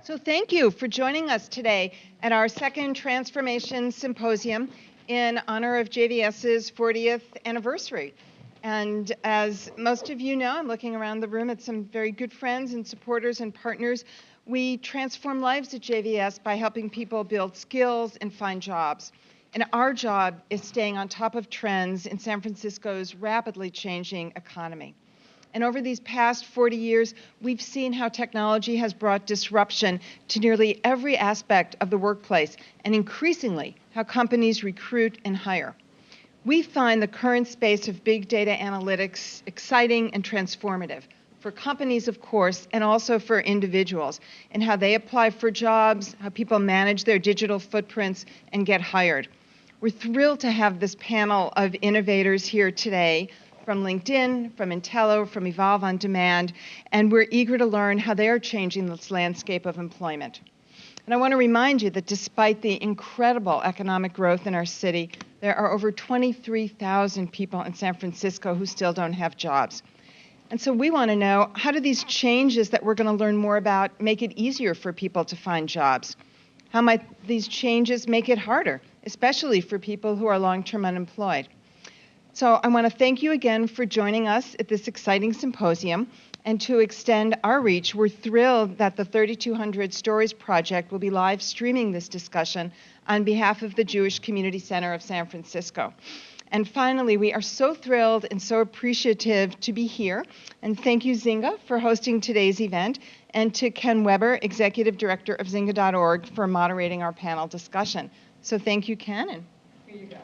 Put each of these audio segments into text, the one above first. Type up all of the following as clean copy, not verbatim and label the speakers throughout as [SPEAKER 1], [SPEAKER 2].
[SPEAKER 1] So thank you for joining us today at our second Transformation Symposium in honor of JVS's 40th anniversary. And as most of you know, I'm looking around the room at some very good friends and supporters and partners. We transform lives at JVS by helping people build skills and find jobs. And our job is staying on top of trends in San Francisco's rapidly changing economy. And over these past 40 years, we've seen how technology has brought disruption to nearly every aspect of the workplace, and increasingly, how companies recruit and hire. We find the current space of big data analytics exciting and transformative for companies, of course, and also for individuals, and how they apply for jobs, how people manage their digital footprints and get hired. We're thrilled to have this panel of innovators here today from LinkedIn, from Intello, from Evolve on Demand, and we're eager to learn how they are changing this landscape of employment. And I want to remind you that despite the incredible economic growth in our city, there are over 23,000 people in San Francisco who still don't have jobs. And so we want to know, how do these changes that we're going to learn more about make it easier for people to find jobs? How might these changes make it harder, especially for people who are long-term unemployed? So I want to thank you again for joining us at this exciting symposium. And to extend our reach, we're thrilled that the 3200 Stories Project will be live streaming this discussion on behalf of the Jewish Community Center of San Francisco. And finally, we are so thrilled and so appreciative to be here. And thank you, Zynga, for hosting today's event, and to Ken Weber, Executive Director of Zynga.org, for moderating our panel discussion. So thank you, Ken, and here you go.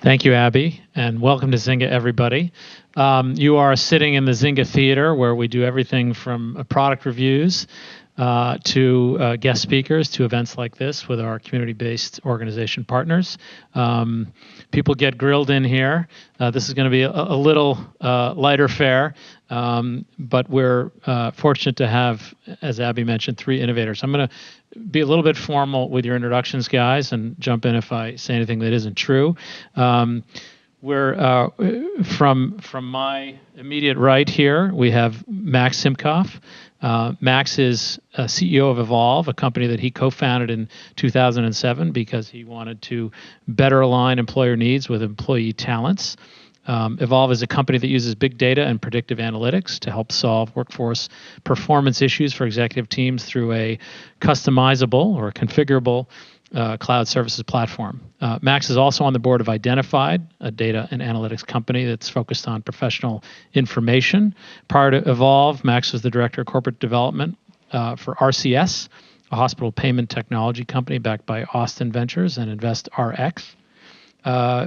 [SPEAKER 2] Thank you, Abby, and welcome to Zynga, everybody. You are sitting in the Zynga Theater, where we do everything from product reviews to guest speakers to events like this with our community-based organization partners. People get grilled in here. This is going to be a little lighter fare, but we're fortunate to have, as Abby mentioned, 3 innovators. I'm going to be a little bit formal with your introductions, guys, and jump in if I say anything that isn't true. We're from my immediate right here, we have Max Simkoff. Max is CEO of Evolve, a company that he co-founded in 2007 because he wanted to better align employer needs with employee talents. Evolve is a company that uses big data and predictive analytics to help solve workforce performance issues for executive teams through a customizable or configurable cloud services platform. Max is also on the board of Identified, a data and analytics company that's focused on professional information. Prior to Evolve, Max was the director of corporate development for RCS, a hospital payment technology company backed by Austin Ventures and InvestRx.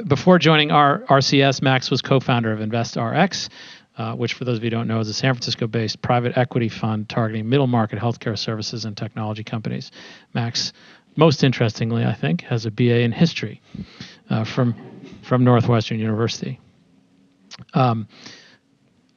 [SPEAKER 2] Before joining RCS, Max was co-founder of InvestRx, which, for those of you who don't know, is a San Francisco-based private equity fund targeting middle-market healthcare services and technology companies. Max, most interestingly, I think, has a BA in history from Northwestern University.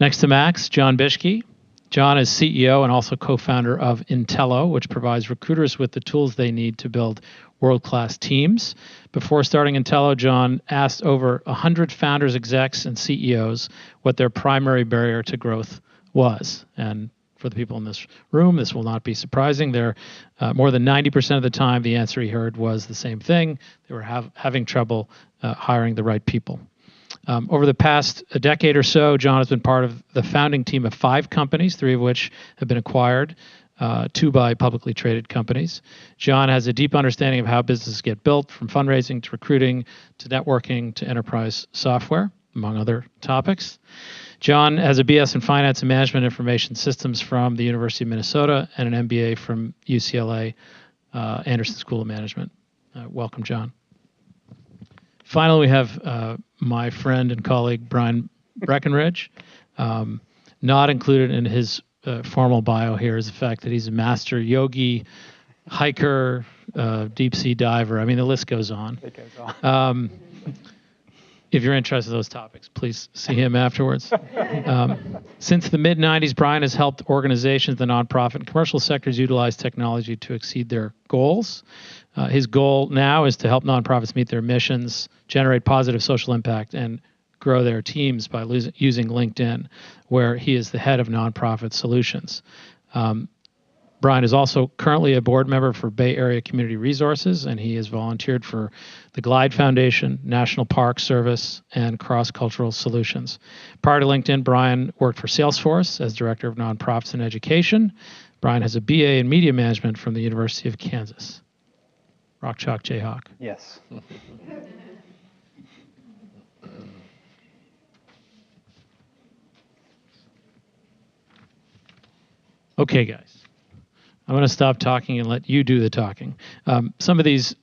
[SPEAKER 2] Next to Max, John Bishke. John is CEO and also co-founder of Intello, which provides recruiters with the tools they need to build world-class teams. Before starting Intello, John asked over 100 founders, execs, and CEOs what their primary barrier to growth was. And for the people in this room, this will not be surprising. More than 90% of the time, the answer he heard was the same thing. They were having trouble hiring the right people. Over the past decade or so, John has been part of the founding team of 5 companies, 3 of which have been acquired, 2 by publicly traded companies. John has a deep understanding of how businesses get built, from fundraising to recruiting to networking to enterprise software, among other topics. John has a BS in Finance and Management Information Systems from the University of Minnesota and an MBA from UCLA Anderson School of Management. Welcome, John. Finally, we have my friend and colleague, Brian Breckenridge. Not included in his formal bio here is the fact that he's a master yogi, hiker, deep sea diver. I mean, the list goes on. It goes on. If you're interested in those topics, please see him afterwards. Since the mid-'90s, Brian has helped organizations, the nonprofit and commercial sectors utilize technology to exceed their goals. His goal now is to help nonprofits meet their missions, generate positive social impact, and grow their teams by using LinkedIn, where he is the head of nonprofit solutions. Brian is also currently a board member for Bay Area Community Resources, and he has volunteered for the Glide Foundation, National Park Service, and Cross Cultural Solutions. Prior to LinkedIn, Brian worked for Salesforce as Director of Nonprofits and Education. Brian has a BA in Media Management from the University of Kansas. Rock Chalk Jayhawk.
[SPEAKER 3] Yes.
[SPEAKER 2] Okay, guys. I'm going to stop talking and let you do the talking. Some of these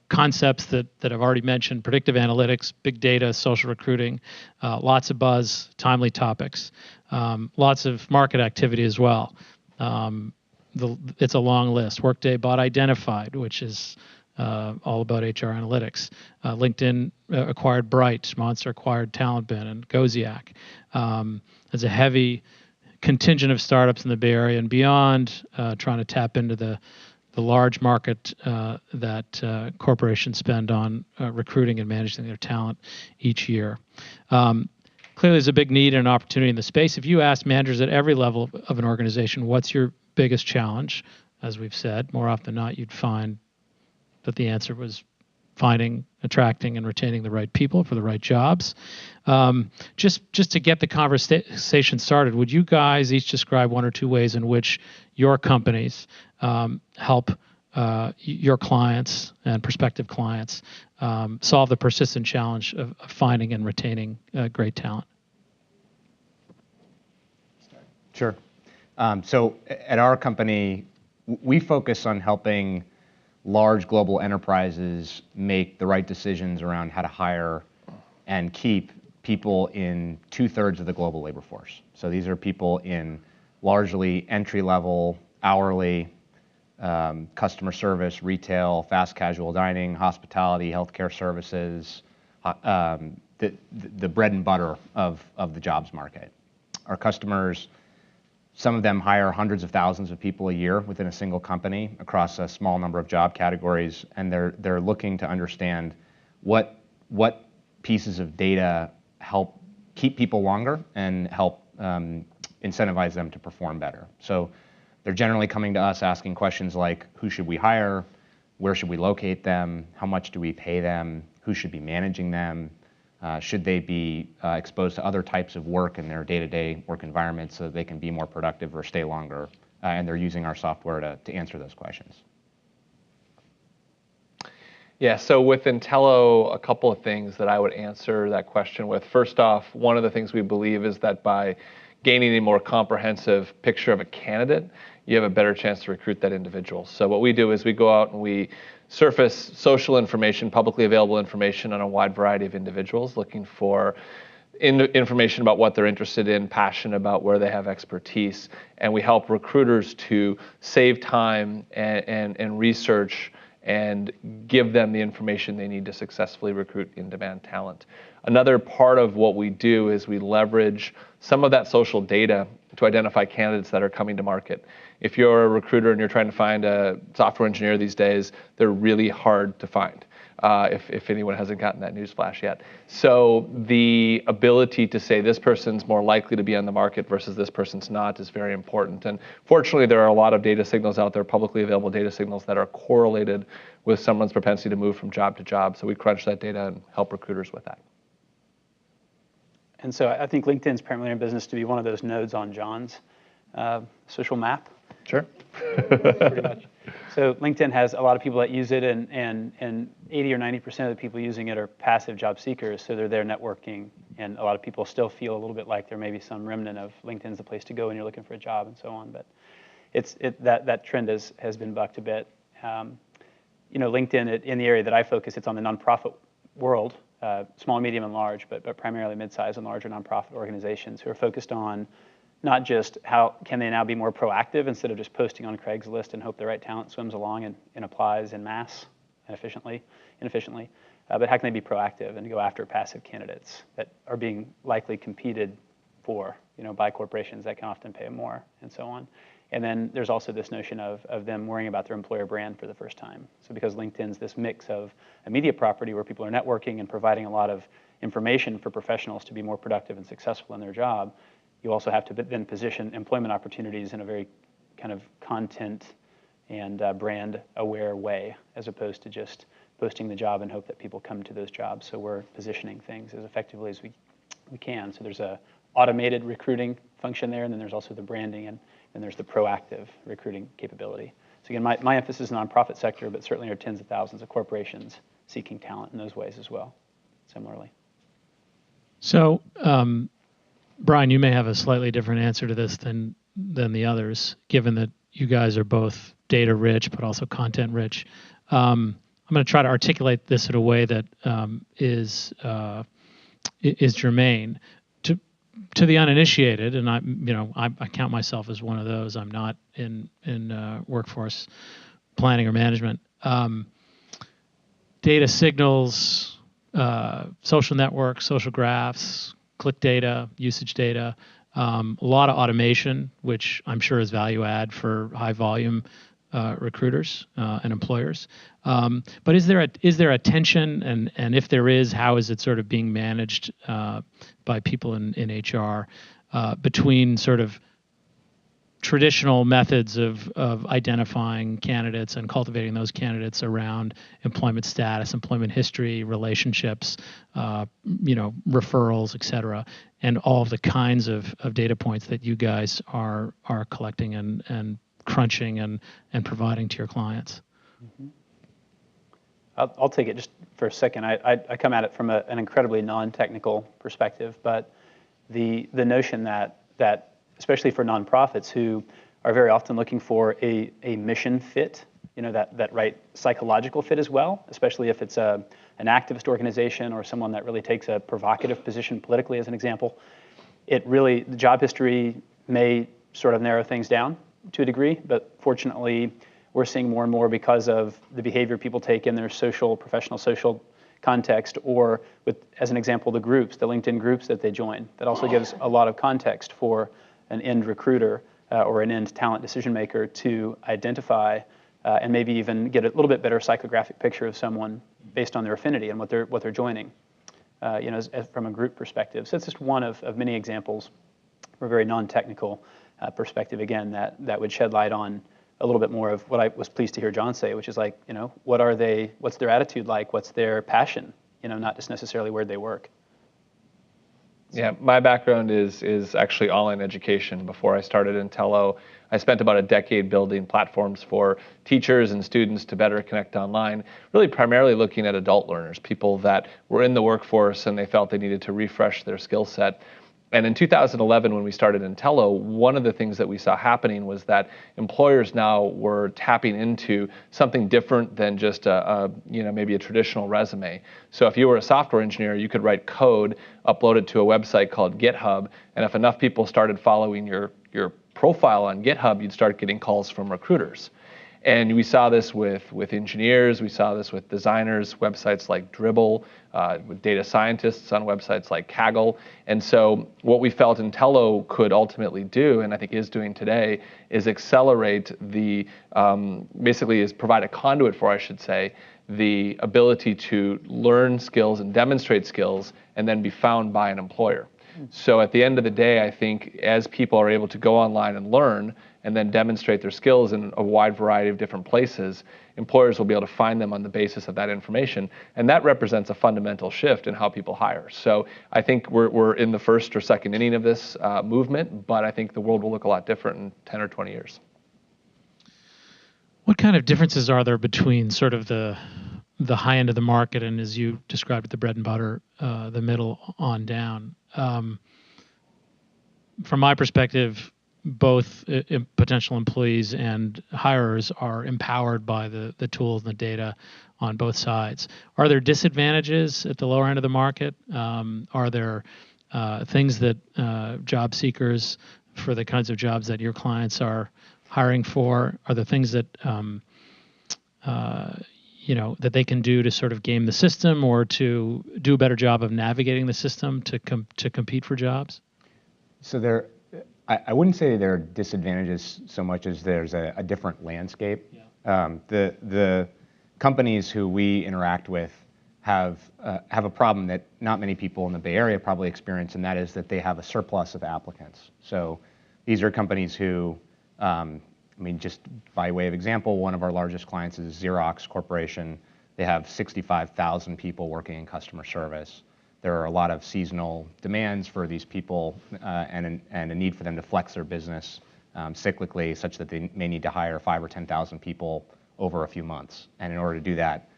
[SPEAKER 2] concepts that I've already mentioned, predictive analytics, big data, social recruiting, lots of buzz, timely topics, lots of market activity as well. It's a long list. Workday bought Identified, which is all about HR analytics. LinkedIn acquired Bright, Monster acquired TalentBin and Goziak. There's a heavy contingent of startups in the Bay Area and beyond, trying to tap into the large market that corporations spend on recruiting and managing their talent each year. Clearly, there's a big need and opportunity in the space. If you ask managers at every level of an organization, what's your biggest challenge? As we've said, more often than not, you'd find that the answer was finding, attracting, and retaining the right people for the right jobs. Just to get the conversation started, would you guys each describe one or two ways in which your companies help your clients and prospective clients solve the persistent challenge of finding and retaining great talent?
[SPEAKER 3] Sure. So at our company, we focus on helping large global enterprises make the right decisions around how to hire and keep people in 2/3 of the global labor force. So these are people in largely entry-level, hourly, customer service, retail, fast casual dining, hospitality, healthcare services, the bread and butter of the jobs market. Our customers, some of them hire hundreds of thousands of people a year within a single company across a small number of job categories, and they're looking to understand what pieces of data help keep people longer and help incentivize them to perform better. So they're generally coming to us asking questions like, who should we hire? Where should we locate them? How much do we pay them? Who should be managing them? Should they be exposed to other types of work in their day-to-day work environment so that they can be more productive or stay longer? And they're using our software to answer those questions.
[SPEAKER 4] Yeah, so with Intello, a couple of things that I would answer that question with. First off, one of the things we believe is that by gaining a more comprehensive picture of a candidate, you have a better chance to recruit that individual. So what we do is we go out and we surface social information, publicly available information on a wide variety of individuals, looking for information about what they're interested in, passionate about, where they have expertise, and we help recruiters to save time and research and give them the information they need to successfully recruit in-demand talent. Another part of what we do is we leverage some of that social data to identify candidates that are coming to market. If you're a recruiter and you're trying to find a software engineer these days, they're really hard to find, if anyone hasn't gotten that newsflash yet. So the ability to say this person's more likely to be on the market versus this person's not is very important. And fortunately, there are a lot of data signals out there, publicly available data signals that are correlated with someone's propensity to move from job to job. So we crunch that data and help recruiters with that.
[SPEAKER 5] And so I think LinkedIn's primarily in business to be one of those nodes on John's social map.
[SPEAKER 4] Sure.
[SPEAKER 5] Pretty much. So LinkedIn has a lot of people that use it, and 80 or 90% of the people using it are passive job seekers, so they're there networking, and a lot of people still feel a little bit like there may be some remnant of LinkedIn's the place to go when you're looking for a job and so on, but that trend has been bucked a bit. LinkedIn, in the area that I focus, it's on the nonprofit world, small, medium, and large, but primarily mid-sized and larger nonprofit organizations who are focused on not just how can they now be more proactive instead of just posting on Craigslist and hope the right talent swims along and applies en masse and inefficiently, but how can they be proactive and go after passive candidates that are being likely competed for, by corporations that can often pay more and so on. And then there's also this notion of them worrying about their employer brand for the first time. So because LinkedIn's this mix of a media property where people are networking and providing a lot of information for professionals to be more productive and successful in their job, you also have to then position employment opportunities in a very kind of content and brand aware way, as opposed to just posting the job and hope that people come to those jobs. So we're positioning things as effectively as we can. So there's a automated recruiting function there, and then there's also the branding, and then there's the proactive recruiting capability. So again, my emphasis is nonprofit sector, but certainly there are tens of thousands of corporations seeking talent in those ways as well, similarly.
[SPEAKER 2] So, Brian, you may have a slightly different answer to this than the others, given that you guys are both data rich but also content rich. I'm going to try to articulate this in a way that is germane to the uninitiated, and I count myself as one of those. I'm not in workforce planning or management. Data signals, social networks, social graphs, click data, usage data, a lot of automation, which I'm sure is value add for high volume recruiters and employers. But is there a tension, and if there is, how is it sort of being managed by people in HR between sort of traditional methods of identifying candidates and cultivating those candidates around employment status, employment history, relationships, referrals, et cetera, and all of the kinds of data points that you guys are collecting and crunching and providing to your clients?
[SPEAKER 5] Mm-hmm. I'll take it just for a second. I come at it from an incredibly non-technical perspective, but the notion that especially for nonprofits who are very often looking for a mission fit, that right psychological fit as well, especially if it's an activist organization or someone that really takes a provocative position politically, as an example, the job history may sort of narrow things down to a degree, but fortunately we're seeing more and more because of the behavior people take in their professional social context, or as an example, the LinkedIn groups that they join. That also gives a lot of context for an end recruiter or an end talent decision maker to identify and maybe even get a little bit better psychographic picture of someone based on their affinity and what they're joining, from a group perspective. So it's just one of many examples from a very non-technical perspective, again, that would shed light on a little bit more of what I was pleased to hear John say, which is like, what's their attitude like? What's their passion? Not just necessarily where they work.
[SPEAKER 4] Yeah, my background is actually online education. Before I started Intello, I spent about a decade building platforms for teachers and students to better connect online, really primarily looking at adult learners, people that were in the workforce and they felt they needed to refresh their skill set. And in 2011, when we started Intello, one of the things that we saw happening was that employers now were tapping into something different than just maybe a traditional resume. So if you were a software engineer, you could write code, upload it to a website called GitHub, and if enough people started following your profile on GitHub, you'd start getting calls from recruiters. And we saw this with engineers, we saw this with designers, websites like Dribbble, with data scientists on websites like Kaggle. And so what we felt Intello could ultimately do, and I think is doing today, is accelerate basically is provide a conduit for, I should say, the ability to learn skills and demonstrate skills and then be found by an employer. So at the end of the day, I think as people are able to go online and learn and then demonstrate their skills in a wide variety of different places, employers will be able to find them on the basis of that information. And that represents a fundamental shift in how people hire. So I think we're in the first or second inning of this movement, but I think the world will look a lot different in 10 or 20 years.
[SPEAKER 2] What kind of differences are there between sort of the high end of the market and, as you described it, the bread and butter, the middle on down? From my perspective, both potential employees and hirers are empowered by the tools and the data on both sides. Are there disadvantages at the lower end of the market? Are there things that job seekers, for the kinds of jobs that your clients are hiring for, are there things that that they can do to sort of game the system or to do a better job of navigating the system to compete for jobs?
[SPEAKER 3] So I wouldn't say there are disadvantages so much as there's a different landscape. Yeah. The companies who we interact with have a problem that not many people in the Bay Area probably experience, and that is that they have a surplus of applicants. So these are companies who, just by way of example, one of our largest clients is Xerox Corporation. They have 65,000 people working in customer service. There are a lot of seasonal demands for these people and a need for them to flex their business cyclically, such that they may need to hire 5,000 or 10,000 people over a few months. And in order to do that,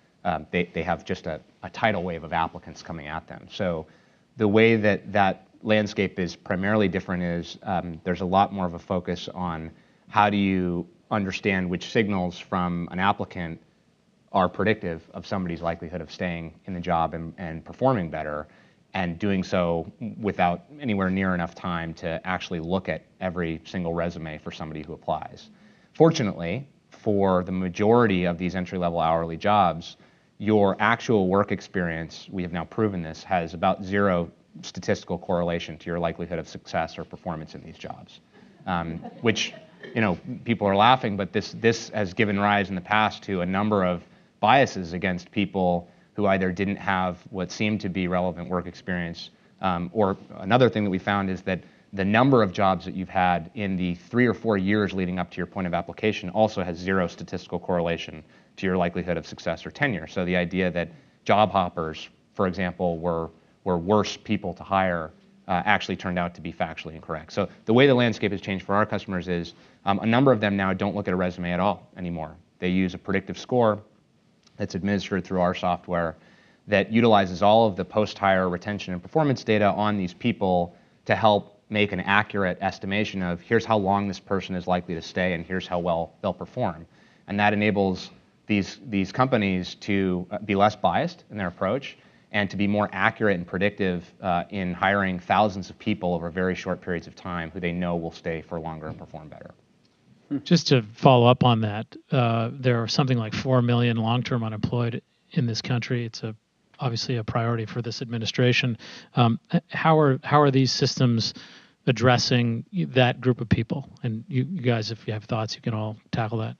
[SPEAKER 3] they have just a tidal wave of applicants coming at them. So the way that landscape is primarily different is there's a lot more of a focus on how do you understand which signals from an applicant are predictive of somebody's likelihood of staying in the job and performing better, and doing so without anywhere near enough time to actually look at every single resume for somebody who applies. Fortunately, for the majority of these entry-level hourly jobs, your actual work experience, we have now proven this, has about zero statistical correlation to your likelihood of success or performance in these jobs. Which, people are laughing, but this has given rise in the past to a number of biases against people who either didn't have what seemed to be relevant work experience, or another thing that we found is that the number of jobs that you've had in the 3 or 4 years leading up to your point of application also has zero statistical correlation to your likelihood of success or tenure. So the idea that job hoppers, for example, were worse people to hire actually turned out to be factually incorrect. So the way the landscape has changed for our customers is a number of them now don't look at a resume at all anymore. They use a predictive score that's administered through our software that utilizes all of the post-hire retention and performance data on these people to help make an accurate estimation of here's how long this person is likely to stay and here's how well they'll perform. And that enables these companies to be less biased in their approach and to be more accurate and predictive in hiring thousands of people over very short periods of time who they know will stay for longer and perform better.
[SPEAKER 2] Just to follow up on that, there are something like 4 million long-term unemployed in this country. It's obviously a priority for this administration. How are these systems addressing that group of people? And you guys, if you have thoughts, you can all tackle that.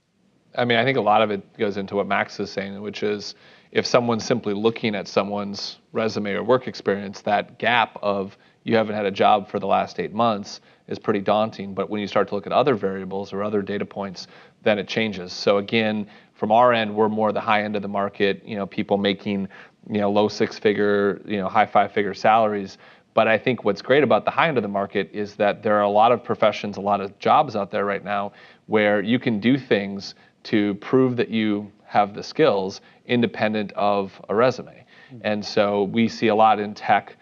[SPEAKER 4] I think a lot of it goes into what Max is saying, which is if someone's simply looking at someone's resume or work experience, that gap of you haven't had a job for the last 8 months is pretty daunting. But when you start to look at other variables or other data points, then it changes. So again, from our end, we're more the high end of the market, people making, low 6-figure, high 5-figure salaries. But I think what's great about the high end of the market is that there are a lot of professions, a lot of jobs out there right now where you can do things to prove that you have the skills independent of a resume. And so we see a lot in tech,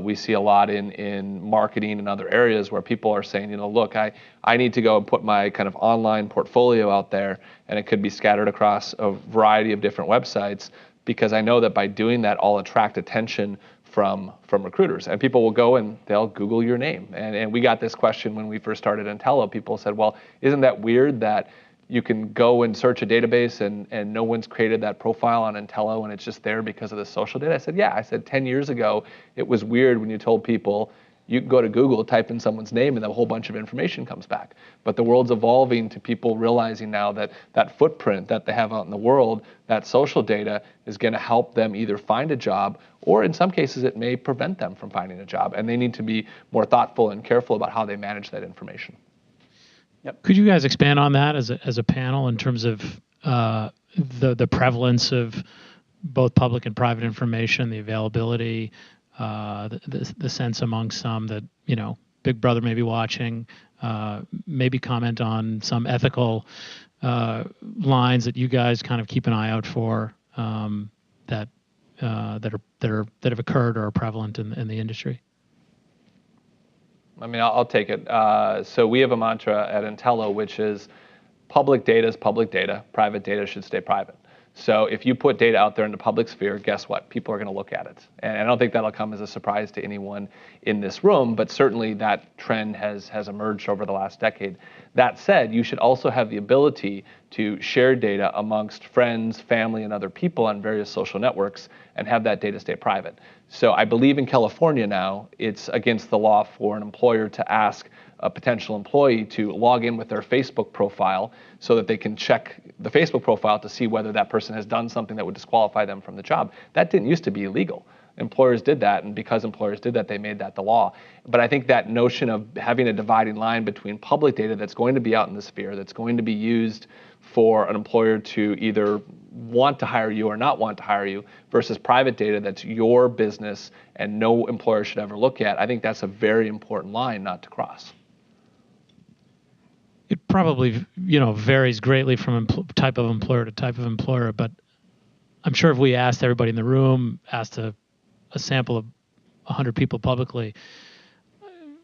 [SPEAKER 4] we see a lot in marketing and other areas where people are saying, look, I need to go and put my kind of online portfolio out there, and it could be scattered across a variety of different websites, because I know that by doing that, I'll attract attention from recruiters. And people will go and they'll Google your name. And we got this question when we first started Intello. People said, well, isn't that weird that you can go and search a database and no one's created that profile on Intello and it's just there because of the social data? I said, yeah. I said 10 years ago, it was weird when you told people you can go to Google, type in someone's name, and a whole bunch of information comes back. But the world's evolving to people realizing now that that footprint that they have out in the world, that social data is going to help them either find a job, or in some cases it may prevent them from finding a job. And they need to be more thoughtful and careful about how they manage that information.
[SPEAKER 2] Yep. Could you guys expand on that as a panel in terms of the prevalence of both public and private information, the availability, the sense among some that Big Brother may be watching, maybe comment on some ethical lines that you guys kind of keep an eye out for that have occurred or are prevalent in the industry?
[SPEAKER 4] I'll take it. So we have a mantra at Intello, which is public data is public data. Private data should stay private. So if you put data out there in the public sphere, guess what? People are going to look at it. And I don't think that'll come as a surprise to anyone in this room, but certainly that trend has emerged over the last decade. That said, you should also have the ability to share data amongst friends, family, and other people on various social networks and have that data stay private. So I believe in California now, it's against the law for an employer to ask a potential employee to log in with their Facebook profile so that they can check the Facebook profile to see whether that person has done something that would disqualify them from the job. That didn't used to be illegal. Employers did that, and because employers did that, they made that the law. But I think that notion of having a dividing line between public data that's going to be out in the sphere, that's going to be used for an employer to either want to hire you or not want to hire you, versus private data that's your business and no employer should ever look at, I think that's a very important line not to cross.
[SPEAKER 2] It probably, varies greatly from type of employer to type of employer, but I'm sure if we asked everybody in the room, asked a sample of 100 people publicly,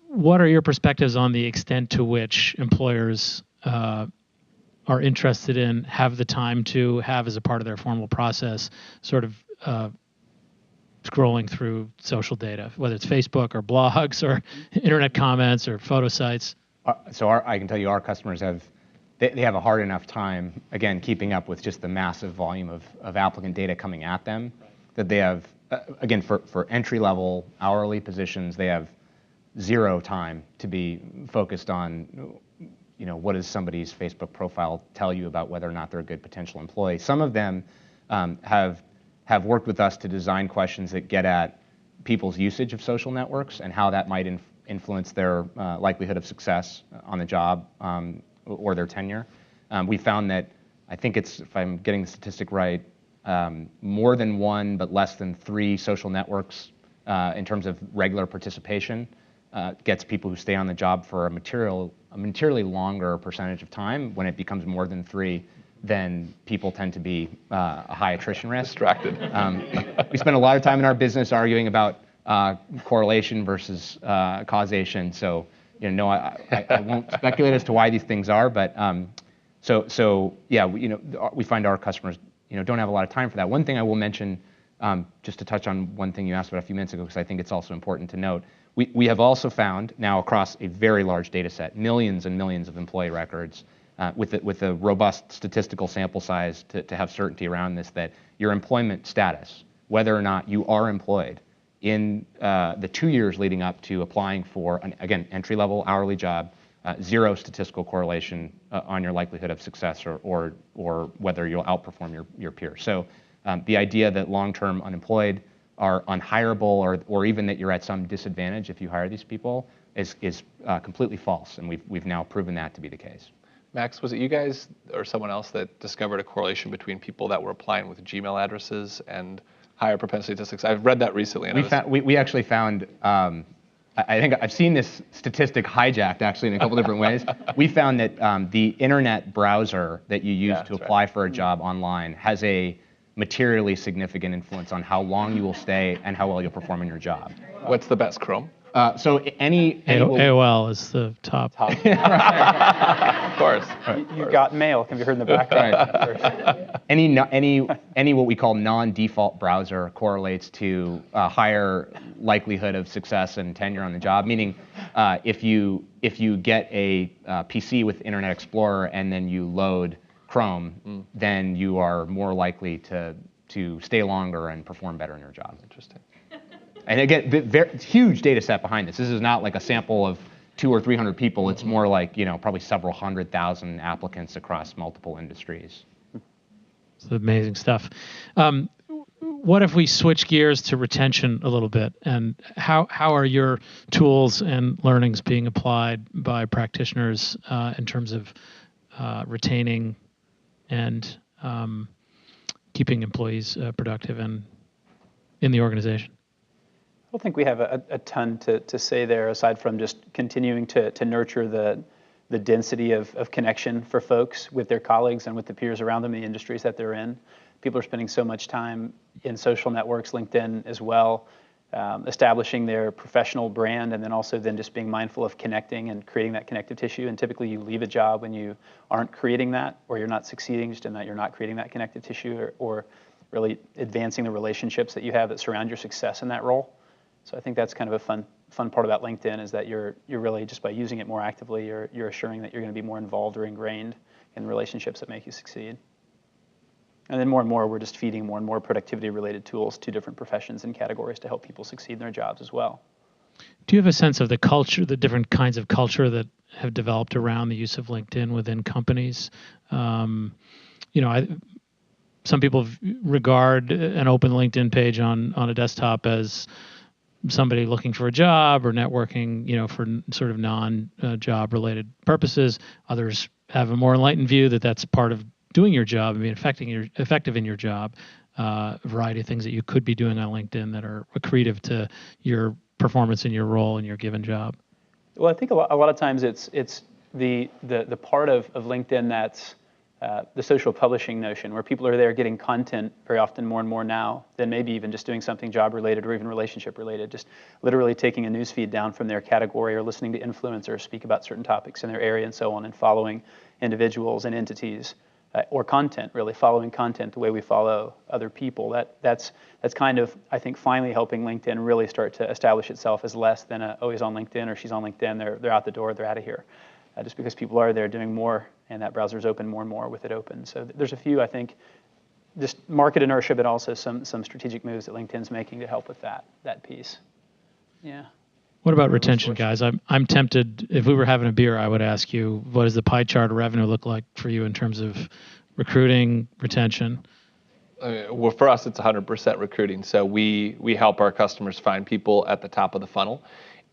[SPEAKER 2] what are your perspectives on the extent to which employers are interested in, have the time to have as a part of their formal process, sort of scrolling through social data, whether it's Facebook or blogs or internet comments or photo sites?
[SPEAKER 3] I can tell you our customers they have a hard enough time, again, keeping up with just the massive volume of applicant data coming at them, that they have, again, for entry-level hourly positions, they have zero time to be focused on, what does somebody's Facebook profile tell you about whether or not they're a good potential employee. Some of them have worked with us to design questions that get at people's usage of social networks and how that might influence their likelihood of success on the job or their tenure. We found that, I think it's, if I'm getting the statistic right, more than one but less than 3 social networks in terms of regular participation gets people who stay on the job for a materially longer percentage of time. When it becomes more than 3, then people tend to be a high attrition risk.
[SPEAKER 4] Distracted.
[SPEAKER 3] We spend a lot of time in our business arguing about correlation versus causation. So, no, I won't speculate as to why these things are, but yeah, we find our customers, don't have a lot of time for that. One thing I will mention, just to touch on one thing you asked about a few minutes ago, because I think it's also important to note, we have also found now across a very large data set, millions and millions of employee records, with a robust statistical sample size to have certainty around this, that your employment status, whether or not you are employed, in the 2 years leading up to applying for an, again, entry-level hourly job, zero statistical correlation on your likelihood of success or whether you'll outperform your peers. So the idea that long-term unemployed are unhireable or even that you're at some disadvantage if you hire these people is completely false, and we've now proven that to be the case.
[SPEAKER 4] Max, was it you guys or someone else that discovered a correlation between people that were applying with Gmail addresses and higher propensity to success? I've read that recently. And
[SPEAKER 3] we actually found, I think I've seen this statistic hijacked actually in a couple different ways. We found that the internet browser that you use to apply for a job online has a materially significant influence on how long you will stay and how well you'll perform in your job.
[SPEAKER 4] What's the best, Chrome?
[SPEAKER 3] So
[SPEAKER 2] AOL is the top.
[SPEAKER 4] Of course.
[SPEAKER 5] You got mail can be heard in the background.
[SPEAKER 3] Any what we call non-default browser correlates to a higher likelihood of success and tenure on the job. Meaning, if you get a PC with Internet Explorer and then you load Chrome, then you are more likely to stay longer and perform better in your job.
[SPEAKER 4] Interesting.
[SPEAKER 3] And again, huge data set behind this. This is not like a sample of 200 or 300 people. It's more like, probably several 100,000 applicants across multiple industries.
[SPEAKER 2] It's amazing stuff. What if we switch gears to retention a little bit? And how are your tools and learnings being applied by practitioners in terms of retaining and keeping employees productive and in the organization?
[SPEAKER 5] I don't think we have a ton to say there, aside from just continuing to nurture the density of connection for folks with their colleagues and with the peers around them in the industries that they're in. People are spending so much time in social networks, LinkedIn as well, establishing their professional brand, and then also then just being mindful of connecting and creating that connective tissue. And typically you leave a job when you aren't creating that, or you're not succeeding just in that you're not creating that connective tissue or really advancing the relationships that you have that surround your success in that role. So I think that's kind of a fun part about LinkedIn, is that you're really, just by using it more actively, you're assuring that you're going to be more involved or ingrained in relationships that make you succeed. And then more and more, we're just feeding more and more productivity-related tools to different professions and categories to help people succeed in their jobs as well.
[SPEAKER 2] Do you have a sense of the culture, the different kinds of culture that have developed around the use of LinkedIn within companies? Some people regard an open LinkedIn page on a desktop as somebody looking for a job or networking, for sort of non-job related purposes. Others have a more enlightened view that that's part of doing your job and being effective in your job. A variety of things that you could be doing on LinkedIn that are accretive to your performance in your role in your given job.
[SPEAKER 5] Well, I think a lot of times it's the part of LinkedIn that's the social publishing notion, where people are there getting content very often more and more now than maybe even just doing something job related or even relationship related, just literally taking a news feed down from their category or listening to influencers speak about certain topics in their area and so on, and following individuals and entities or content, really following content the way we follow other people. That's kind of, I think, finally helping LinkedIn really start to establish itself as less than he's on LinkedIn or she's on LinkedIn, they're out the door, they're out of here. Just because people are there doing more, and that browser's open more and more with it open. So there's a few, I think, just market inertia, but also some strategic moves that LinkedIn's making to help with that piece. Yeah.
[SPEAKER 2] What about retention, guys? I'm tempted, if we were having a beer, I would ask you, what does the pie chart of revenue look like for you in terms of recruiting, retention?
[SPEAKER 4] Well, for us, it's 100% recruiting. So we help our customers find people at the top of the funnel.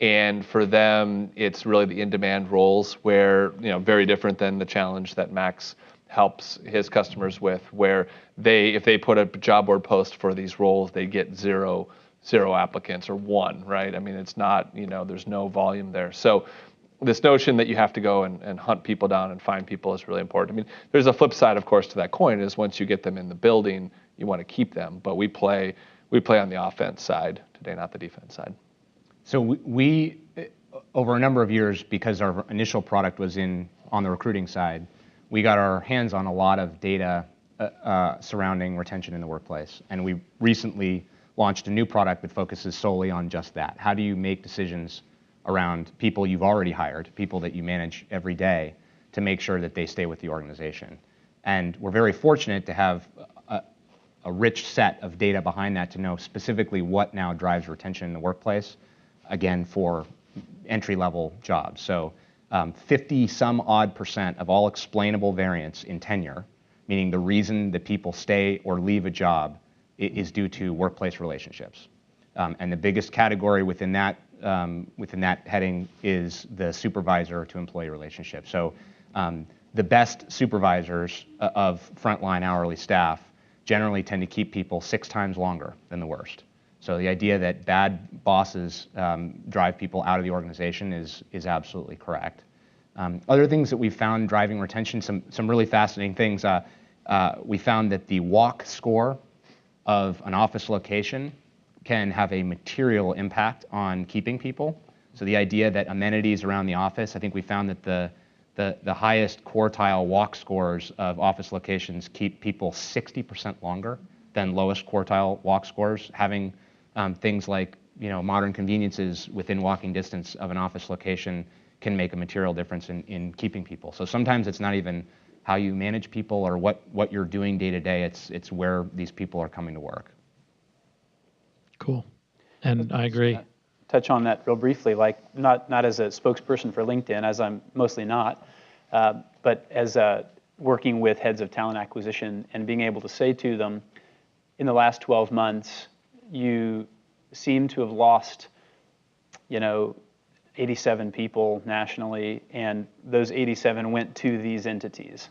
[SPEAKER 4] And for them, it's really the in-demand roles where, very different than the challenge that Max helps his customers with, where if they put a job board post for these roles, they get zero applicants or one, right? I mean, it's not, there's no volume there. So this notion that you have to go and hunt people down and find people is really important. I mean, there's a flip side, of course, to that coin, is once you get them in the building, you want to keep them. But we play on the offense side today, not the defense side.
[SPEAKER 3] So we, over a number of years, because our initial product was on the recruiting side, we got our hands on a lot of data surrounding retention in the workplace. And we recently launched a new product that focuses solely on just that. How do you make decisions around people you've already hired, people that you manage every day, to make sure that they stay with the organization? And we're very fortunate to have a rich set of data behind that to know specifically what now drives retention in the workplace, again, for entry-level jobs. So 50-some-odd% of all explainable variance in tenure, meaning the reason that people stay or leave a job, is due to workplace relationships. And the biggest category within that heading is the supervisor to employee relationship. So the best supervisors of frontline hourly staff generally tend to keep people 6 times longer than the worst. So the idea that bad bosses drive people out of the organization is absolutely correct. Other things that we've found driving retention, some really fascinating things. We found that the walk score of an office location can have a material impact on keeping people. So the idea that amenities around the office, I think we found that the highest quartile walk scores of office locations keep people 60% longer than lowest quartile walk scores. Having things like modern conveniences within walking distance of an office location can make a material difference in keeping people. So sometimes it's not even how you manage people or what you're doing day to day, it's where these people are coming to work.
[SPEAKER 2] Cool. And I agree.
[SPEAKER 5] Touch on that real briefly, like not as a spokesperson for LinkedIn, as I'm mostly not, but as working with heads of talent acquisition and being able to say to them, in the last 12 months, you seem to have lost, 87 people nationally, and those 87 went to these entities.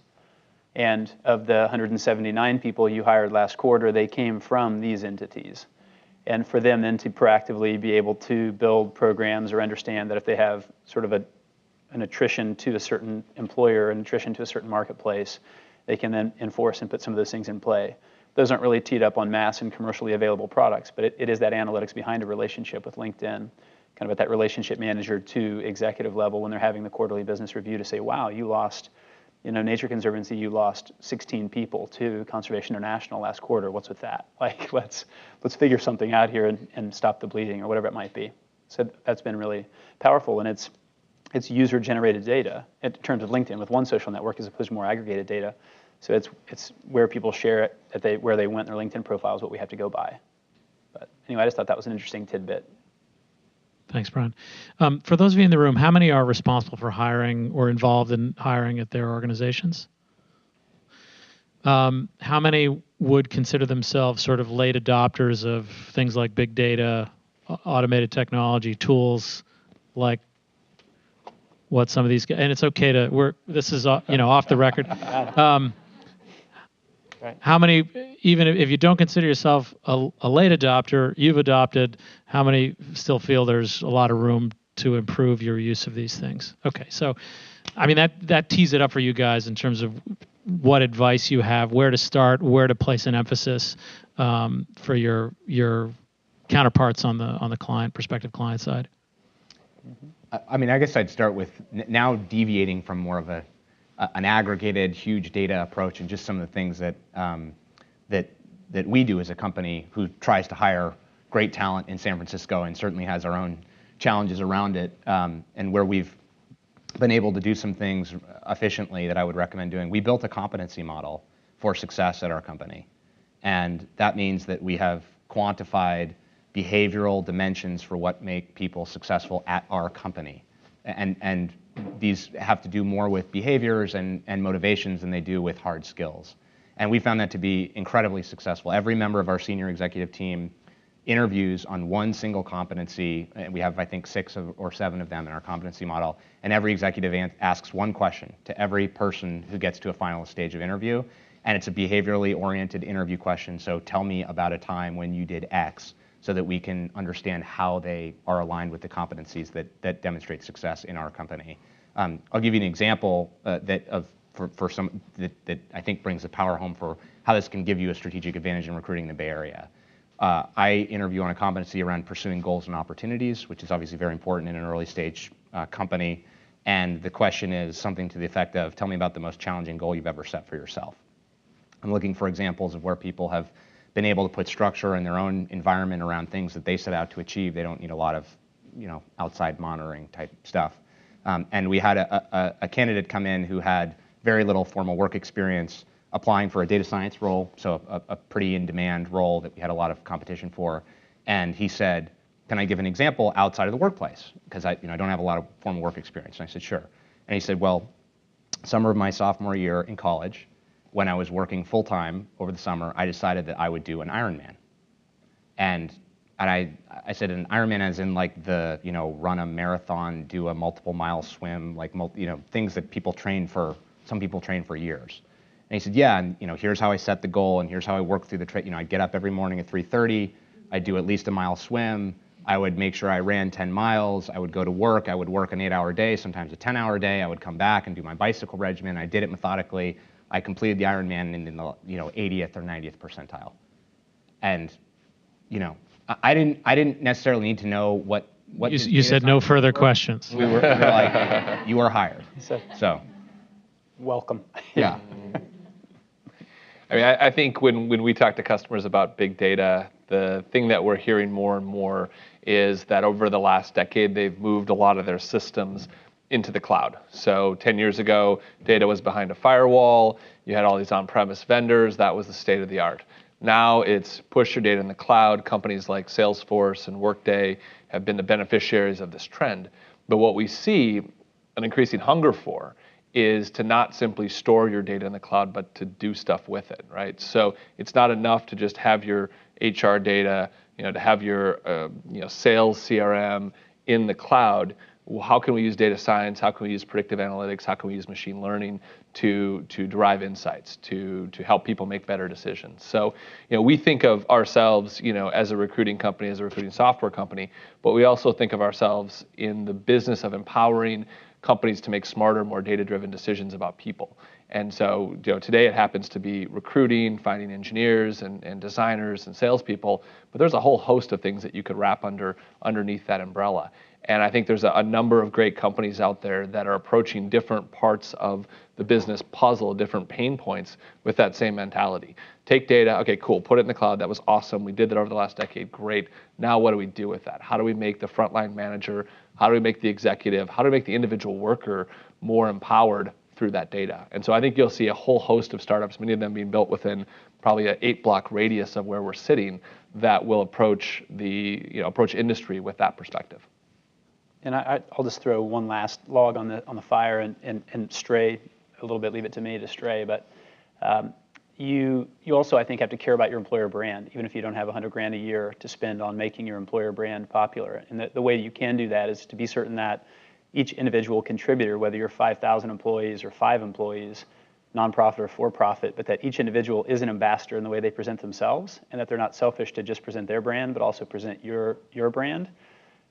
[SPEAKER 5] And of the 179 people you hired last quarter, they came from these entities. And for them then to proactively be able to build programs or understand that if they have sort of an attrition to a certain employer, an attrition to a certain marketplace, they can then enforce and put some of those things in play. Those aren't really teed up on mass and commercially available products, but it is that analytics behind a relationship with LinkedIn, kind of at that relationship manager to executive level when they're having the quarterly business review to say, wow, you lost, Nature Conservancy, you lost 16 people to Conservation International last quarter. What's with that? Like, let's figure something out here and stop the bleeding or whatever it might be. So that's been really powerful, and it's user-generated data in terms of LinkedIn with one social network as opposed to more aggregated data. So it's where people share it, where they went in their LinkedIn profile is what we have to go by. But anyway, I just thought that was an interesting tidbit.
[SPEAKER 2] Thanks, Brian. For those of you in the room, how many are responsible for hiring or involved in hiring at their organizations? How many would consider themselves sort of late adopters of things like big data, automated technology, tools like what some of these guys, and it's okay to, this is, off the record.
[SPEAKER 5] Right.
[SPEAKER 2] How many, even if you don't consider yourself a late adopter, you've adopted, how many still feel there's a lot of room to improve your use of these things? Okay, so, I mean, that tees it up for you guys in terms of what advice you have, where to start, where to place an emphasis for your counterparts on the client, prospective client side.
[SPEAKER 3] I mean, I guess I'd start with now deviating from more of an aggregated, huge data approach and just some of the things that that we do as a company who tries to hire great talent in San Francisco and certainly has our own challenges around it, and where we've been able to do some things efficiently that I would recommend doing. We built a competency model for success at our company, and that means that we have quantified behavioral dimensions for what make people successful at our company, and these have to do more with behaviors and motivations than they do with hard skills. And we found that to be incredibly successful. Every member of our senior executive team interviews on one single competency, and we have, I think, 6 or 7 of them in our competency model, and every executive asks one question to every person who gets to a final stage of interview, and it's a behaviorally oriented interview question. So tell me about a time when you did X, so that we can understand how they are aligned with the competencies that demonstrate success in our company. I'll give you an example that I think brings the power home for how this can give you a strategic advantage in recruiting in the Bay Area. I interview on a competency around pursuing goals and opportunities, which is obviously very important in an early stage company. And the question is something to the effect of, tell me about the most challenging goal you've ever set for yourself. I'm looking for examples of where people have been able to put structure in their own environment around things that they set out to achieve. They don't need a lot of, outside monitoring type stuff. And we had a candidate come in who had very little formal work experience applying for a data science role, so a pretty in-demand role that we had a lot of competition for. And he said, can I give an example outside of the workplace? Because I don't have a lot of formal work experience. And I said, sure. And he said, well, summer of my sophomore year in college, when I was working full-time over the summer, I decided that I would do an Ironman. And I said an Ironman as in like run a marathon, do a multiple mile swim, like things that people train for. Some people train for years. And he said, yeah, and here's how I set the goal, and here's how I work through the I'd get up every morning at 3:30, I'd do at least a mile swim, I would make sure I ran 10 miles, I would go to work, I would work an 8-hour day, sometimes a 10-hour day, I would come back and do my bicycle regimen, I did it methodically, I completed the Ironman in the 80th or 90th percentile. And I didn't necessarily need to know what
[SPEAKER 2] you said no further questions.
[SPEAKER 3] We were like, you are hired. So
[SPEAKER 5] welcome.
[SPEAKER 3] Yeah.
[SPEAKER 4] I mean, I think when we talk to customers about big data, the thing that we're hearing more and more is that over the last decade, they've moved a lot of their systems into the cloud. So 10 years ago, data was behind a firewall. You had all these on-premise vendors. That was the state of the art. Now it's push your data in the cloud. Companies like Salesforce and Workday have been the beneficiaries of this trend. But what we see an increasing hunger for is to not simply store your data in the cloud, but to do stuff with it, right? So it's not enough to just have your HR data, to have your sales CRM in the cloud. Well, how can we use data science? How can we use predictive analytics? How can we use machine learning to derive insights, to help people make better decisions? So, we think of ourselves, as a recruiting company, as a recruiting software company, but we also think of ourselves in the business of empowering companies to make smarter, more data-driven decisions about people. And so, today it happens to be recruiting, finding engineers and designers and salespeople, but there's a whole host of things that you could wrap underneath that umbrella. And I think there's a number of great companies out there that are approaching different parts of the business puzzle, different pain points with that same mentality. Take data, okay, cool, put it in the cloud, that was awesome, we did that over the last decade, great. Now what do we do with that? How do we make the frontline manager, how do we make the executive, how do we make the individual worker more empowered through that data? And so I think you'll see a whole host of startups, many of them being built within probably an 8-block radius of where we're sitting, that will approach industry with that perspective.
[SPEAKER 5] And I'll just throw one last log on the fire and stray a little bit, leave it to me to stray. But you also, I think, have to care about your employer brand, even if you don't have $100,000 a year to spend on making your employer brand popular. And the way you can do that is to be certain that each individual contributor, whether you're 5,000 employees or 5 employees, nonprofit or for-profit, but that each individual is an ambassador in the way they present themselves, and that they're not selfish to just present their brand, but also present your brand.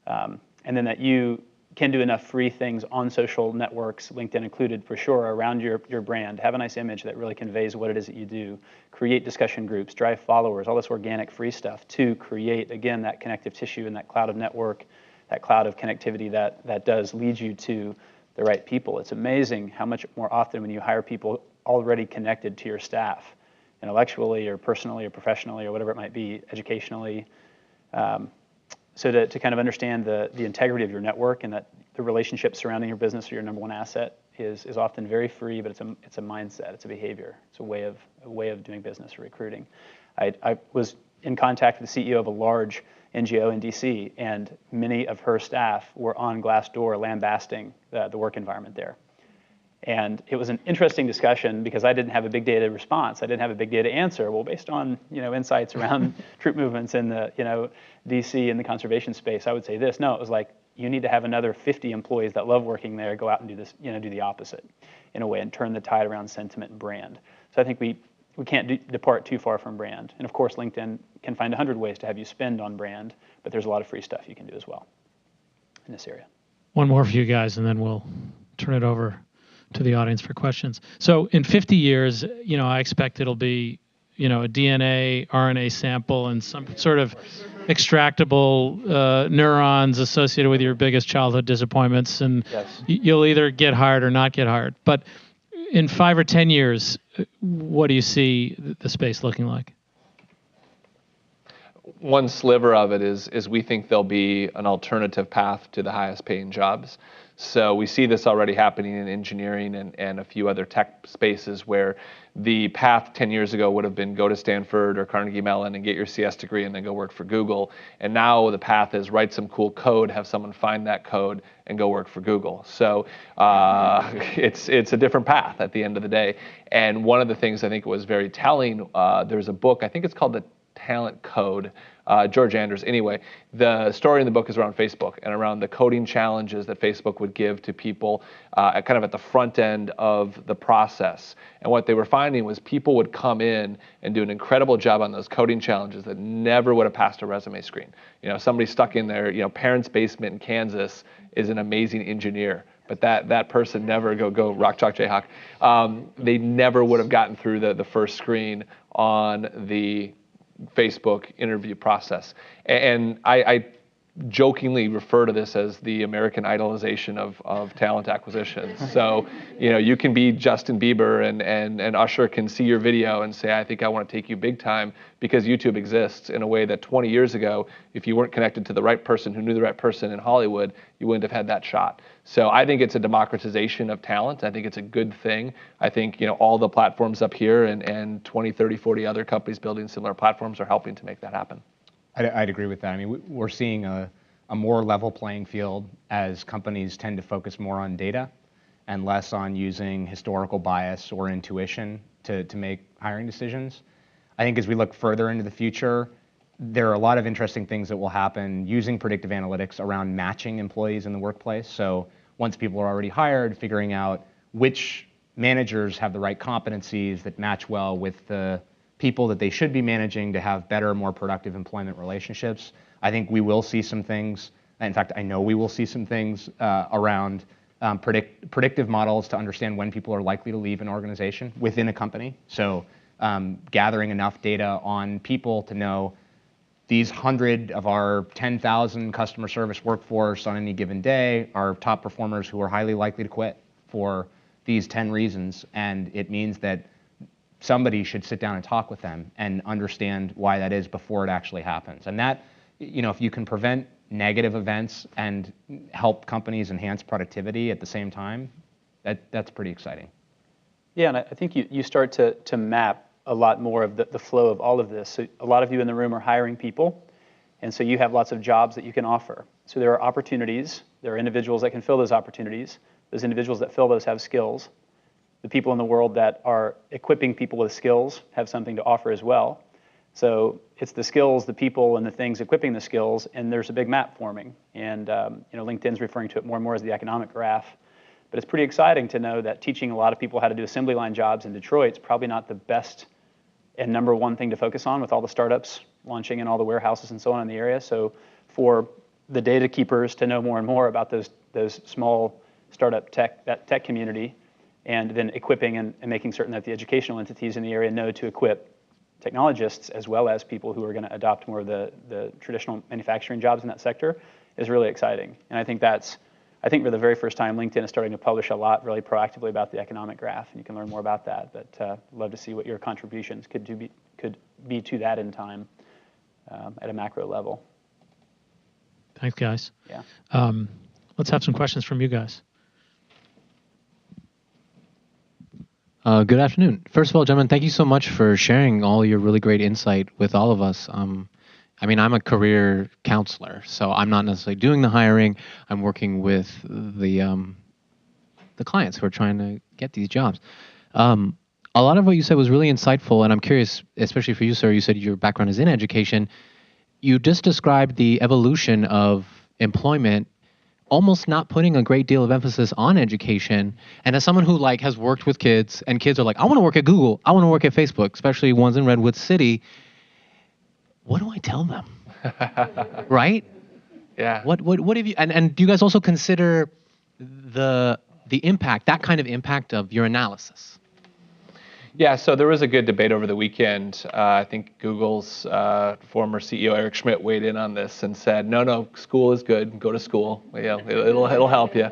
[SPEAKER 5] And then that you can do enough free things on social networks, LinkedIn included for sure, around your brand. Have a nice image that really conveys what it is that you do. Create discussion groups, drive followers, all this organic free stuff to create, again, that connective tissue and that cloud of network, that cloud of connectivity that does lead you to the right people. It's amazing how much more often when you hire people already connected to your staff, intellectually or personally or professionally or whatever it might be, educationally. So to kind of understand the integrity of your network and that the relationships surrounding your business are your number one asset is often very free, but it's a mindset, it's a behavior, it's a way of doing business or recruiting. I was in contact with the CEO of a large NGO in DC, and many of her staff were on Glassdoor lambasting the work environment there. And it was an interesting discussion because I didn't have a big data response. I didn't have a big data answer. Well, based on insights around troop movements in the DC in the conservation space, I would say this. No, it was like you need to have another 50 employees that love working there go out and do this, do the opposite in a way and turn the tide around sentiment and brand. So I think we can't depart too far from brand. And of course, LinkedIn can find 100 ways to have you spend on brand, but there's a lot of free stuff you can do as well in this area.
[SPEAKER 2] One more for you guys, and then we'll turn it over to the audience for questions. So in 50 years, I expect it'll be, a DNA, RNA sample and some sort of extractable neurons associated with your biggest childhood disappointments. And
[SPEAKER 5] yes.
[SPEAKER 2] You'll either get hired or not get hired. But in 5 or 10 years, what do you see the space looking like?
[SPEAKER 4] One sliver of it is we think there'll be an alternative path to the highest paying jobs. So we see this already happening in engineering and a few other tech spaces where the path 10 years ago would have been go to Stanford or Carnegie Mellon and get your CS degree and then go work for Google. And now the path is write some cool code, have someone find that code and go work for Google. So it's a different path at the end of the day. And one of the things I think was very telling, there's a book, I think it's called The Talent Code, George Anders. Anyway, the story in the book is around Facebook and around the coding challenges that Facebook would give to people kind of at the front end of the process. And what they were finding was people would come in and do an incredible job on those coding challenges that never would have passed a resume screen. Somebody stuck in their parents' basement in Kansas is an amazing engineer. But that person never go Rock Chalk Jayhawk. They never would have gotten through the first screen on the Facebook interview process. And I jokingly refer to this as the American idolization of talent acquisition. So, you can be Justin Bieber and Usher can see your video and say, I think I want to take you big time because YouTube exists in a way that 20 years ago, if you weren't connected to the right person who knew the right person in Hollywood, you wouldn't have had that shot. So I think it's a democratization of talent. I think it's a good thing. I think, all the platforms up here and 20, 30, 40 other companies building similar platforms are helping to make that happen.
[SPEAKER 3] I'd agree with that. I mean, we're seeing a more level playing field as companies tend to focus more on data and less on using historical bias or intuition to make hiring decisions. I think as we look further into the future, there are a lot of interesting things that will happen using predictive analytics around matching employees in the workplace. So once people are already hired, figuring out which managers have the right competencies that match well with the people that they should be managing to have better, more productive employment relationships. I think we will see some things. In fact, I know we will see some things around predictive models to understand when people are likely to leave an organization within a company. So gathering enough data on people to know these 100 of our 10,000 customer service workforce on any given day are top performers who are highly likely to quit for these 10 reasons. And it means that somebody should sit down and talk with them and understand why that is before it actually happens. And that, if you can prevent negative events and help companies enhance productivity at the same time, that's pretty exciting.
[SPEAKER 5] Yeah, and I think you start to map a lot more of the flow of all of this. So a lot of you in the room are hiring people, And so you have lots of jobs that you can offer. So there are opportunities. There are individuals that can fill those opportunities. Those individuals that fill those have skills. The people in the world that are equipping people with skills have something to offer as well. So it's the skills, the people, and the things equipping the skills, and there's a big map forming. And LinkedIn's referring to it more and more as the economic graph. But it's pretty exciting to know that teaching a lot of people how to do assembly line jobs in Detroit is probably not the best and number one thing to focus on with all the startups launching in all the warehouses and so on in the area. So for the data keepers to know more and more about those small startup that tech community, and then equipping and making certain that the educational entities in the area know to equip technologists as well as people who are going to adopt more of the traditional manufacturing jobs in that sector is really exciting. And I think for the very first time, LinkedIn is starting to publish a lot really proactively about the economic graph, and you can learn more about that. But I'd love to see what your contributions could be to that in time at a macro level.
[SPEAKER 2] Thanks, guys.
[SPEAKER 5] Yeah.
[SPEAKER 2] Let's have some questions from you guys.
[SPEAKER 6] Good afternoon. First of all, gentlemen, thank you so much for sharing all your really great insight with all of us. I'm a career counselor, so I'm not necessarily doing the hiring. I'm working with the clients who are trying to get these jobs. A lot of what you said was really insightful, and I'm curious, especially for you, sir. You said your background is in education. You just described the evolution of employment, almost not putting a great deal of emphasis on education. And as someone who has worked with kids, and kids are like, I want to work at Google, I want to work at Facebook, especially ones in Redwood City. What do I tell them? Right?
[SPEAKER 4] Yeah.
[SPEAKER 6] What have you, and do you guys also consider the impact, that kind of impact of your analysis?
[SPEAKER 4] Yeah, so there was a good debate over the weekend. I think Google's former CEO Eric Schmidt weighed in on this and said, no, school is good. Go to school. It'll help you.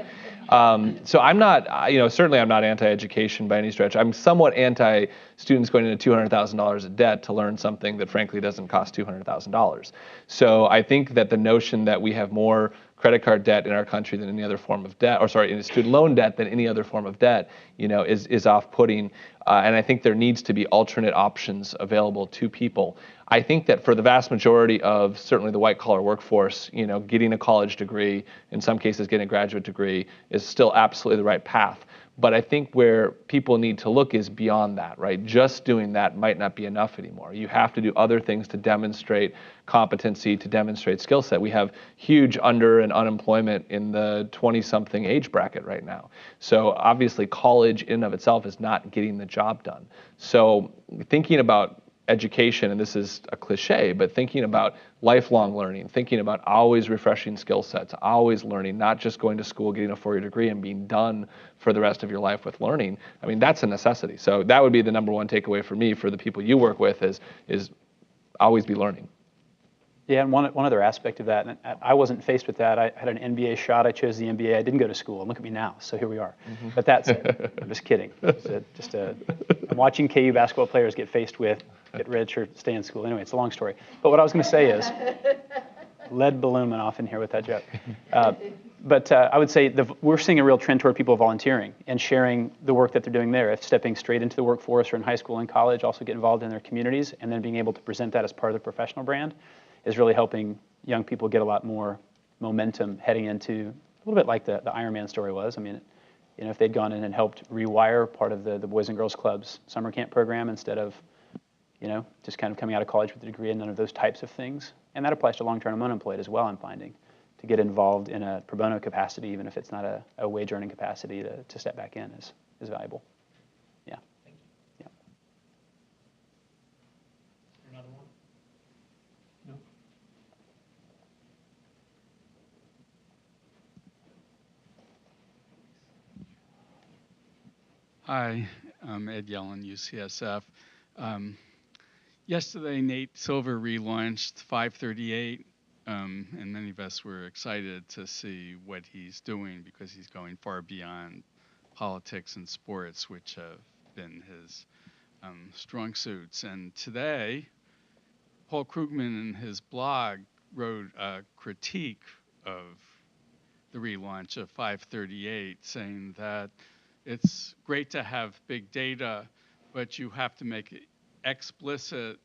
[SPEAKER 4] So I'm not, certainly I'm not anti-education by any stretch. I'm somewhat anti-students going into $200,000 of debt to learn something that frankly doesn't cost $200,000. So I think that the notion that we have more credit card debt in our country than any other form of debt, in student loan debt than any other form of debt, is off-putting. And I think there needs to be alternate options available to people. I think that for the vast majority of certainly the white-collar workforce, getting a college degree, in some cases getting a graduate degree, is still absolutely the right path. But I think where people need to look is beyond that, right? Just doing that might not be enough anymore. You have to do other things to demonstrate competency, to demonstrate skill set. We have huge under and unemployment in the 20-something age bracket right now. So obviously college in and of itself is not getting the job done. So thinking about education, and this is a cliche, but thinking about lifelong learning, thinking about always refreshing skill sets, always learning, not just going to school, getting a 4-year degree and being done for the rest of your life with learning. I mean, that's a necessity. So that would be the number one takeaway for me, for the people you work with, is always be learning.
[SPEAKER 5] Yeah, and one other aspect of that, and I wasn't faced with that. I had an MBA shot. I chose the MBA. I didn't go to school, and look at me now. So here we are. Mm-hmm. But that's it. I'm just kidding. I'm watching KU basketball players get faced with get rich or stay in school. Anyway, it's a long story. But what I was going to say is, lead balloon went off in here with that joke. But I would say we're seeing a real trend toward people volunteering and sharing the work that they're doing there. If stepping straight into the workforce or in high school and college, also get involved in their communities, and then being able to present that as part of their professional brand is really helping young people get a lot more momentum heading into a little bit like the Ironman story was. I mean, if they'd gone in and helped rewire part of the Boys and Girls Club's summer camp program instead of, just kind of coming out of college with a degree and none of those types of things. And that applies to long-term unemployed as well, I'm finding, to get involved in a pro bono capacity, even if it's not a wage earning capacity, to step back in is valuable. Yeah. Thank you. Yeah.
[SPEAKER 2] Another one? No?
[SPEAKER 7] Hi, I'm Ed Yellen, UCSF. Yesterday, Nate Silver relaunched 538, and many of us were excited to see what he's doing because he's going far beyond politics and sports, which have been his strong suits. And today, Paul Krugman in his blog wrote a critique of the relaunch of 538, saying that it's great to have big data, but you have to make explicit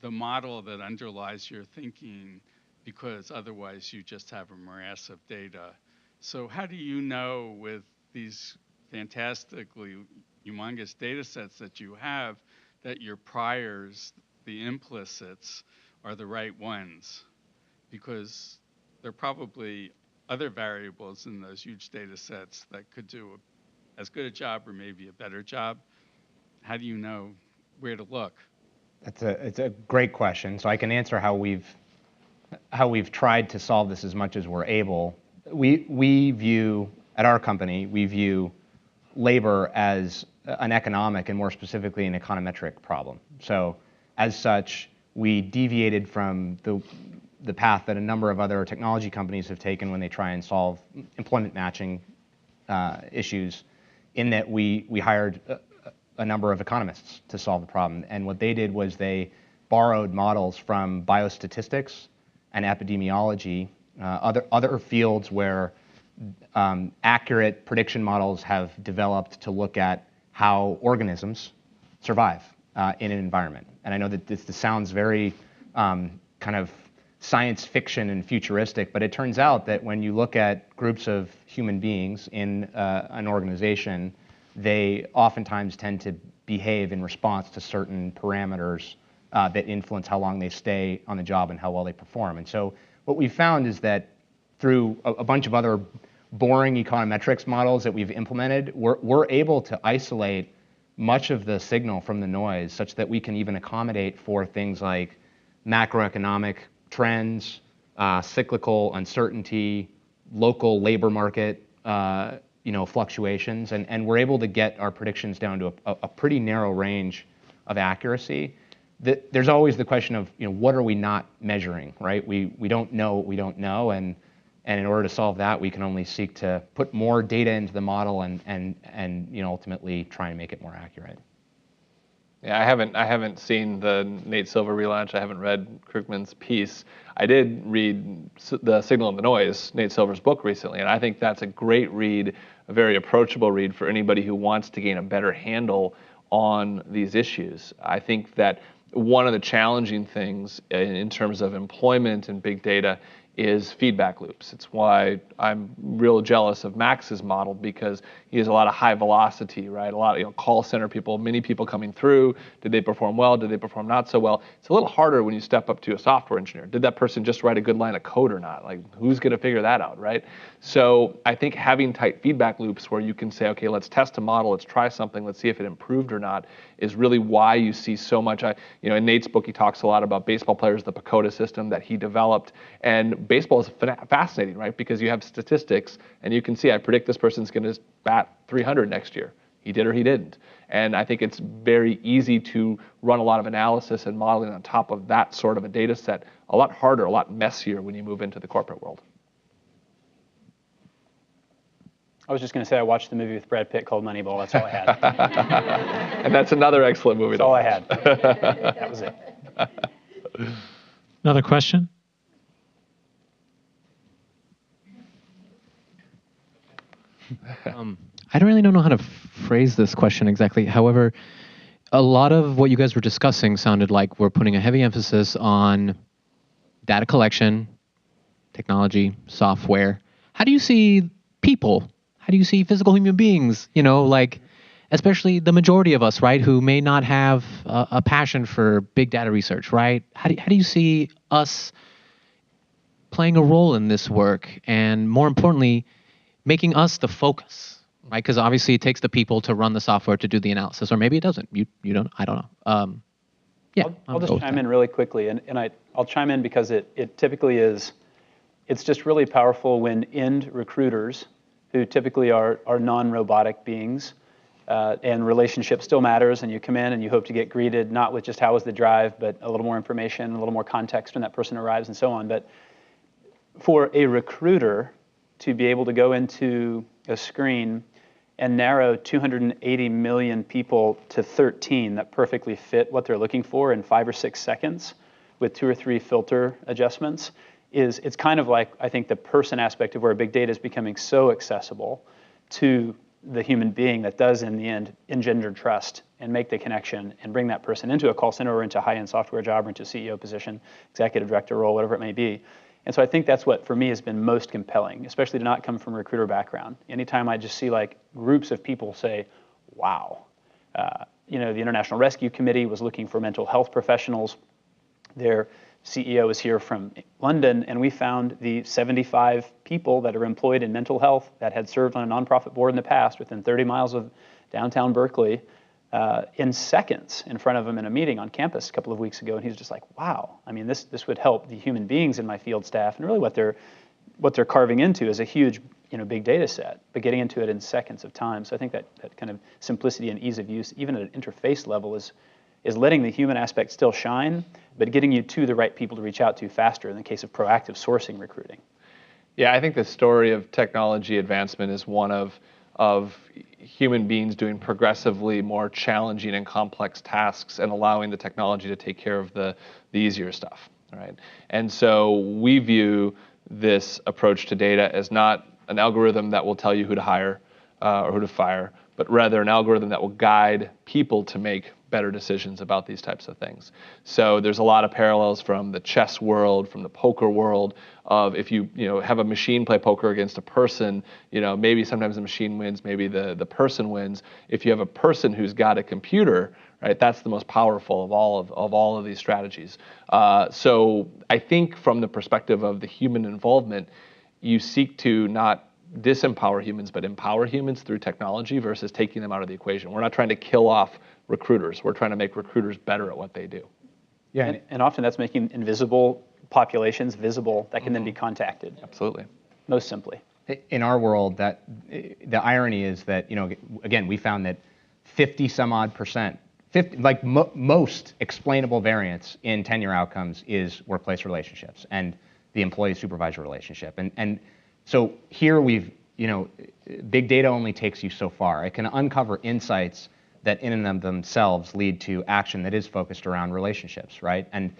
[SPEAKER 7] the model that underlies your thinking because otherwise you just have a morass of data. So how do you know with these fantastically humongous data sets that you have that your priors, the implicits, are the right ones? Because there are probably other variables in those huge data sets that could do as good a job or maybe a better job. How do you know where to look?
[SPEAKER 3] It's a great question. So I can answer how we've tried to solve this as much as we're able. We view, at our company, we view labor as an economic and more specifically an econometric problem. So as such, we deviated from the path that a number of other technology companies have taken when they try and solve employment matching issues, in that we hired a number of economists to solve the problem. And what they did was they borrowed models from biostatistics and epidemiology, other fields where accurate prediction models have developed to look at how organisms survive in an environment. And I know that this sounds very kind of science fiction and futuristic, but it turns out that when you look at groups of human beings in an organization, they oftentimes tend to behave in response to certain parameters that influence how long they stay on the job and how well they perform. And so what we found is that through a bunch of other boring econometrics models that we've implemented, we're able to isolate much of the signal from the noise such that we can even accommodate for things like macroeconomic trends, cyclical uncertainty, local labor market fluctuations, and we're able to get our predictions down to a pretty narrow range of accuracy. There's always the question of, what are we not measuring, right? We don't know what we don't know, and in order to solve that, we can only seek to put more data into the model and ultimately try and make it more accurate.
[SPEAKER 4] Yeah, I haven't seen the Nate Silver relaunch. I haven't read Krugman's piece. I did read The Signal and the Noise, Nate Silver's book, recently, and I think that's a great read, a very approachable read for anybody who wants to gain a better handle on these issues. I think that one of the challenging things in terms of employment and big data is feedback loops. It's why I'm real jealous of Max's model, because he has a lot of high velocity, right? A lot of call center people, many people coming through. Did they perform well? Did they perform not so well? It's a little harder when you step up to a software engineer. Did that person just write a good line of code or not? Like, who's going to figure that out, right? So I think having tight feedback loops where you can say, okay, let's test a model, let's try something, let's see if it improved or not, is really why you see so much. In Nate's book, he talks a lot about baseball players, the PECOTA system that he developed, and baseball is fascinating, right? Because you have statistics, and you can see, I predict this person's going to bat 300 next year. He did or he didn't. And I think it's very easy to run a lot of analysis and modeling on top of that sort of a data set. A lot harder, a lot messier when you move into the corporate world.
[SPEAKER 5] I was just going to say I watched the movie with Brad Pitt called Moneyball. That's all I had.
[SPEAKER 4] And that's another excellent movie.
[SPEAKER 5] That's all I had. That was it.
[SPEAKER 2] Another question?
[SPEAKER 6] I don't really know how to phrase this question exactly. However, a lot of what you guys were discussing sounded like we're putting a heavy emphasis on data collection, technology, software. How do you see people? How do you see physical human beings? Especially the majority of us, right, who may not have a passion for big data research, right? How do you see us playing a role in this work, and more importantly, making us the focus, right? Because obviously it takes the people to run the software to do the analysis, or maybe it doesn't. You don't. I don't know.
[SPEAKER 5] I'll just chime in really quickly, and I'll chime in because it typically is. It's just really powerful when end recruiters, who typically are non-robotic beings, and relationship still matters, and you come in and you hope to get greeted not with just how was the drive, but a little more information, a little more context when that person arrives, and so on. But for a recruiter to be able to go into a screen and narrow 280 million people to 13 that perfectly fit what they're looking for in 5 or 6 seconds with 2 or 3 filter adjustments it's kind of like, I think, the person aspect of where big data is becoming so accessible to the human being that does in the end engender trust and make the connection and bring that person into a call center or into a high-end software job or into a CEO position, executive director role, whatever it may be. And so I think that's what, for me, has been most compelling, especially to not come from a recruiter background. Anytime I just see like groups of people say, wow. The International Rescue Committee was looking for mental health professionals. Their CEO is here from London, and we found the 75 people that are employed in mental health that had served on a nonprofit board in the past within 30 miles of downtown Berkeley in seconds in front of him in a meeting on campus a couple of weeks ago. And he's just like, wow, I mean, this would help the human beings in my field staff. And really what they're carving into is a huge big data set, but getting into it in seconds of time. So I think that kind of simplicity and ease of use, even at an interface level, is letting the human aspect still shine, but getting you to the right people to reach out to faster in the case of proactive sourcing recruiting.
[SPEAKER 4] Yeah, I think the story of technology advancement is one of human beings doing progressively more challenging and complex tasks and allowing the technology to take care of the easier stuff, right? And so we view this approach to data as not an algorithm that will tell you who to hire or who to fire, but rather an algorithm that will guide people to make better decisions about these types of things. So there's a lot of parallels from the chess world, from the poker world, of if you have a machine play poker against a person, maybe sometimes the machine wins, maybe the person wins. If you have a person who's got a computer, right, that's the most powerful of all of these strategies. So I think from the perspective of the human involvement, you seek to not disempower humans, but empower humans through technology versus taking them out of the equation. We're not trying to kill off recruiters. We're trying to make recruiters better at what they do.
[SPEAKER 5] Yeah, and often that's making invisible populations visible that can then be contacted.
[SPEAKER 4] Absolutely.
[SPEAKER 5] Most simply.
[SPEAKER 3] In our world, that the irony is that, again, we found that 50 some odd percent, most explainable variance in tenure outcomes is workplace relationships and the employee-supervisor relationship. And so here we've, big data only takes you so far. It can uncover insights that in and of themselves lead to action that is focused around relationships, right? And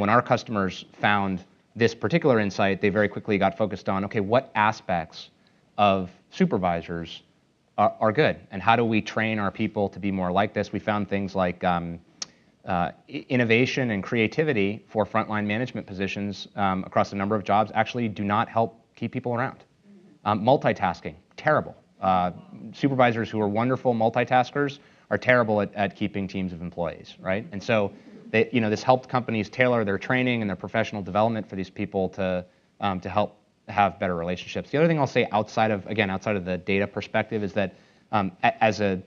[SPEAKER 3] when our customers found this particular insight, they very quickly got focused on, okay, what aspects of supervisors are good? And how do we train our people to be more like this? We found things like innovation and creativity for frontline management positions across a number of jobs actually do not help keep people around. Multitasking, terrible. Supervisors who are wonderful multitaskers are terrible at keeping teams of employees, right? And so this helped companies tailor their training and their professional development for these people to help have better relationships. The other thing I'll say outside of the data perspective is that as a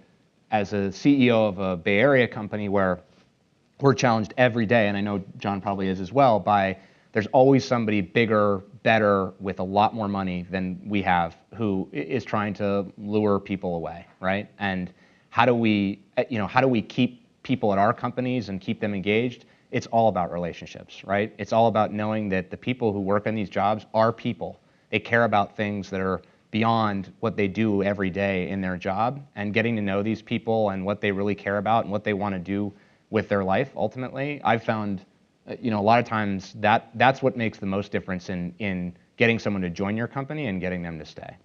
[SPEAKER 3] CEO of a Bay Area company where we're challenged every day, and I know John probably is as well, by there's always somebody bigger, better, with a lot more money than we have who is trying to lure people away, right? And how do we keep people at our companies and keep them engaged? It's all about relationships, right? It's all about knowing that the people who work on these jobs are people. They care about things that are beyond what they do every day in their job, and getting to know these people and what they really care about and what they want to do with their life ultimately. I've found a lot of times that's what makes the most difference in getting someone to join your company and getting them to stay.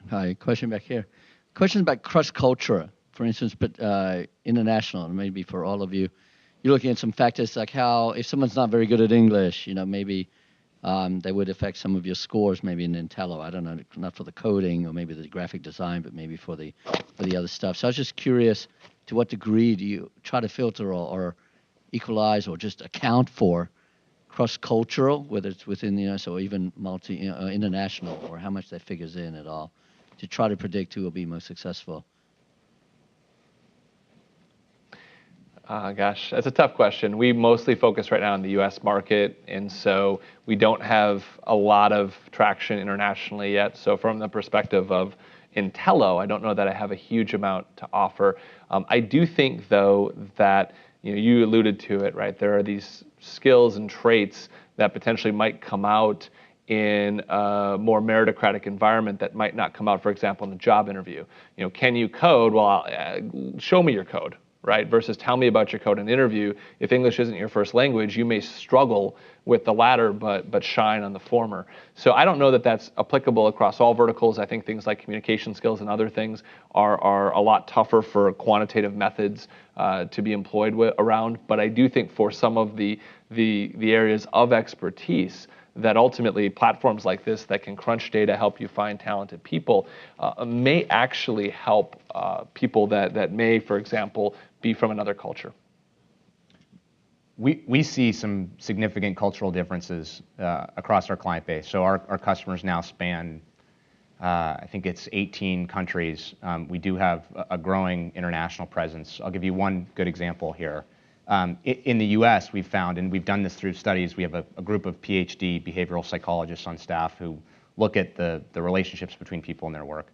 [SPEAKER 8] Hi, question back here. Question about cross-culture, for instance, but international, maybe for all of you. You're looking at some factors like how if someone's not very good at English, maybe that would affect some of your scores, maybe in Intello. I don't know, not for the coding or maybe the graphic design, but maybe for the other stuff. So I was just curious, to what degree do you try to filter or equalize or just account for cross-cultural, whether it's within the US or even international, or how much that figures in at all, to try to predict who will be most successful?
[SPEAKER 4] Gosh, that's a tough question. We mostly focus right now on the U.S. market, and so we don't have a lot of traction internationally yet. So from the perspective of Intello, I don't know that I have a huge amount to offer. I do think, though, that you alluded to it, right? There are these skills and traits that potentially might come out in a more meritocratic environment that might not come out, for example, in the job interview. Can you code? Well, show me your code. right? Versus tell me about your code in an interview. If English isn't your first language, you may struggle with the latter, but shine on the former. So I don't know that that's applicable across all verticals. I think things like communication skills and other things are a lot tougher for quantitative methods to be employed around. But I do think for some of the areas of expertise, that ultimately platforms like this that can crunch data, help you find talented people, may actually help people that may, for example, be from another culture.
[SPEAKER 3] We see some significant cultural differences across our client base. So our customers now span, I think it's 18 countries. We do have a growing international presence. I'll give you one good example here. In the US, we've found, and we've done this through studies, we have a group of PhD behavioral psychologists on staff who look at the relationships between people and their work.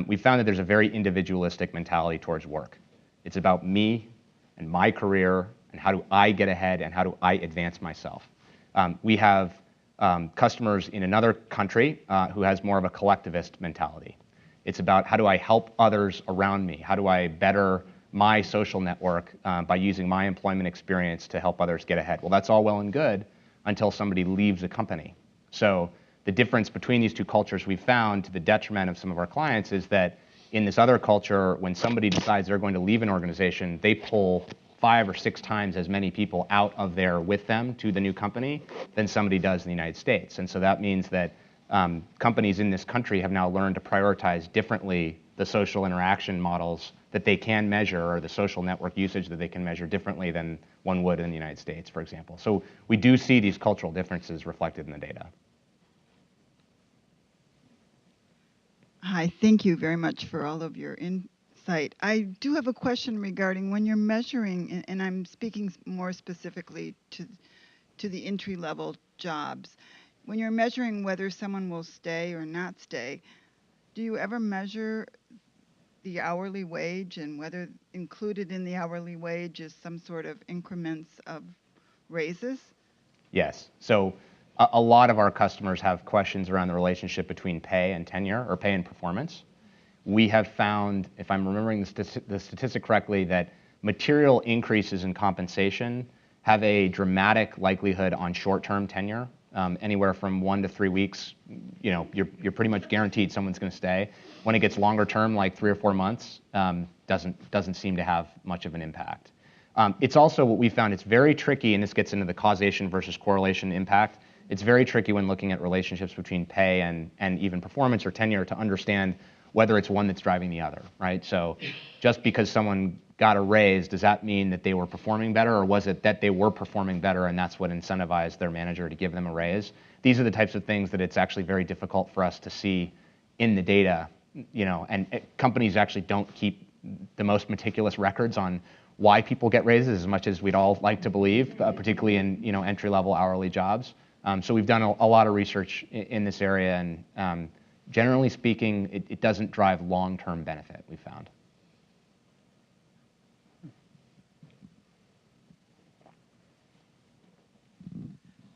[SPEAKER 3] We found that there's a very individualistic mentality towards work. It's about me and my career and how do I get ahead and how do I advance myself. We have customers in another country who has more of a collectivist mentality. It's about how do I help others around me? How do I better my social network by using my employment experience to help others get ahead? Well, that's all well and good until somebody leaves a company. So the difference between these two cultures we've found, to the detriment of some of our clients, is that in this other culture, when somebody decides they're going to leave an organization, they pull 5 or 6 times as many people out of there with them to the new company than somebody does in the United States. And so that means that companies in this country have now learned to prioritize differently the social interaction models that they can measure, or the social network usage that they can measure differently than one would in the United States, for example. So we do see these cultural differences reflected in the data.
[SPEAKER 9] Hi, thank you very much for all of your insight. I do have a question regarding when you're measuring, and I'm speaking more specifically to the entry-level jobs. When you're measuring whether someone will stay or not stay, do you ever measure the hourly wage, and whether included in the hourly wage is some sort of increments of raises?
[SPEAKER 3] Yes. So a lot of our customers have questions around the relationship between pay and tenure, or pay and performance. We have found, if I'm remembering the statistic correctly, that material increases in compensation have a dramatic likelihood on short-term tenure. Anywhere from 1 to 3 weeks, you're pretty much guaranteed someone's going to stay. When it gets longer term, like 3 or 4 months, doesn't seem to have much of an impact. It's also what we found, it's very tricky, and this gets into the causation versus correlation impact. It's very tricky when looking at relationships between pay and even performance or tenure to understand whether it's one that's driving the other, right? So just because someone got a raise, does that mean that they were performing better, or was it that they were performing better and that's what incentivized their manager to give them a raise? These are the types of things that it's actually very difficult for us to see in the data, and companies actually don't keep the most meticulous records on why people get raises as much as we'd all like to believe, particularly in entry-level hourly jobs. So we've done a lot of research in this area, and generally speaking, it doesn't drive long-term benefit, we found.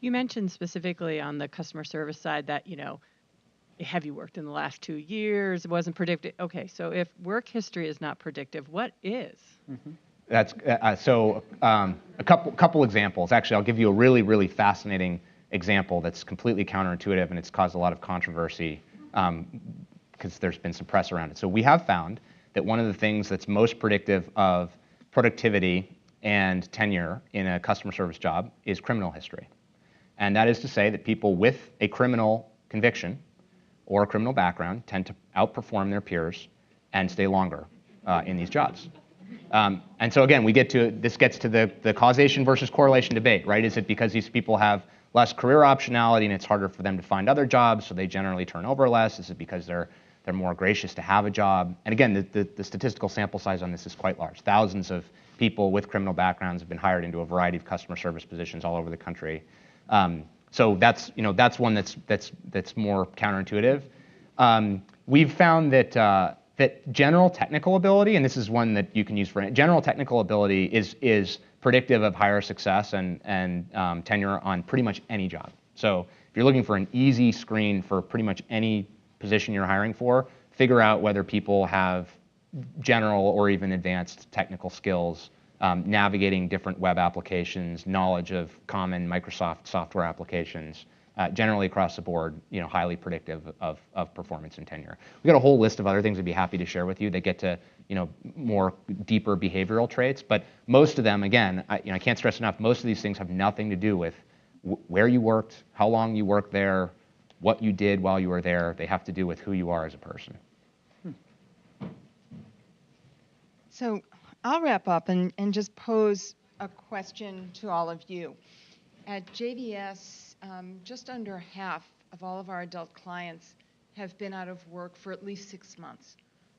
[SPEAKER 10] You mentioned specifically on the customer service side that, have you worked in the last 2 years? It wasn't predictive. Okay, so if work history is not predictive, what is?
[SPEAKER 3] Mm-hmm. That's a couple examples. Actually, I'll give you a really, really fascinating example that's completely counterintuitive, and it's caused a lot of controversy because there's been some press around it. So we have found that one of the things that's most predictive of productivity and tenure in a customer service job is criminal history. And that is to say that people with a criminal conviction or a criminal background tend to outperform their peers and stay longer in these jobs. And so again, this gets to the causation versus correlation debate, right? Is it because these people have less career optionality and it's harder for them to find other jobs, so they generally turn over less? Is it because they're more gracious to have a job? And again, the statistical sample size on this is quite large. Thousands of people with criminal backgrounds have been hired into a variety of customer service positions all over the country. So that's one that's more counterintuitive. We've found that general technical ability, and this is one that you can use for general technical ability, is predictive of higher success and tenure on pretty much any job. So if you're looking for an easy screen for pretty much any position you're hiring for, figure out whether people have general or even advanced technical skills navigating different web applications, knowledge of common Microsoft software applications, generally across the board, highly predictive of performance and tenure. We've got a whole list of other things I'd be happy to share with you that get to more deeper behavioral traits, but most of them, again, I can't stress enough, most of these things have nothing to do with where you worked, how long you worked there, what you did while you were there. They have to do with who you are as a person.
[SPEAKER 1] So I'll wrap up and just pose a question to all of you. At JVS, just under half of all of our adult clients have been out of work for at least 6 months,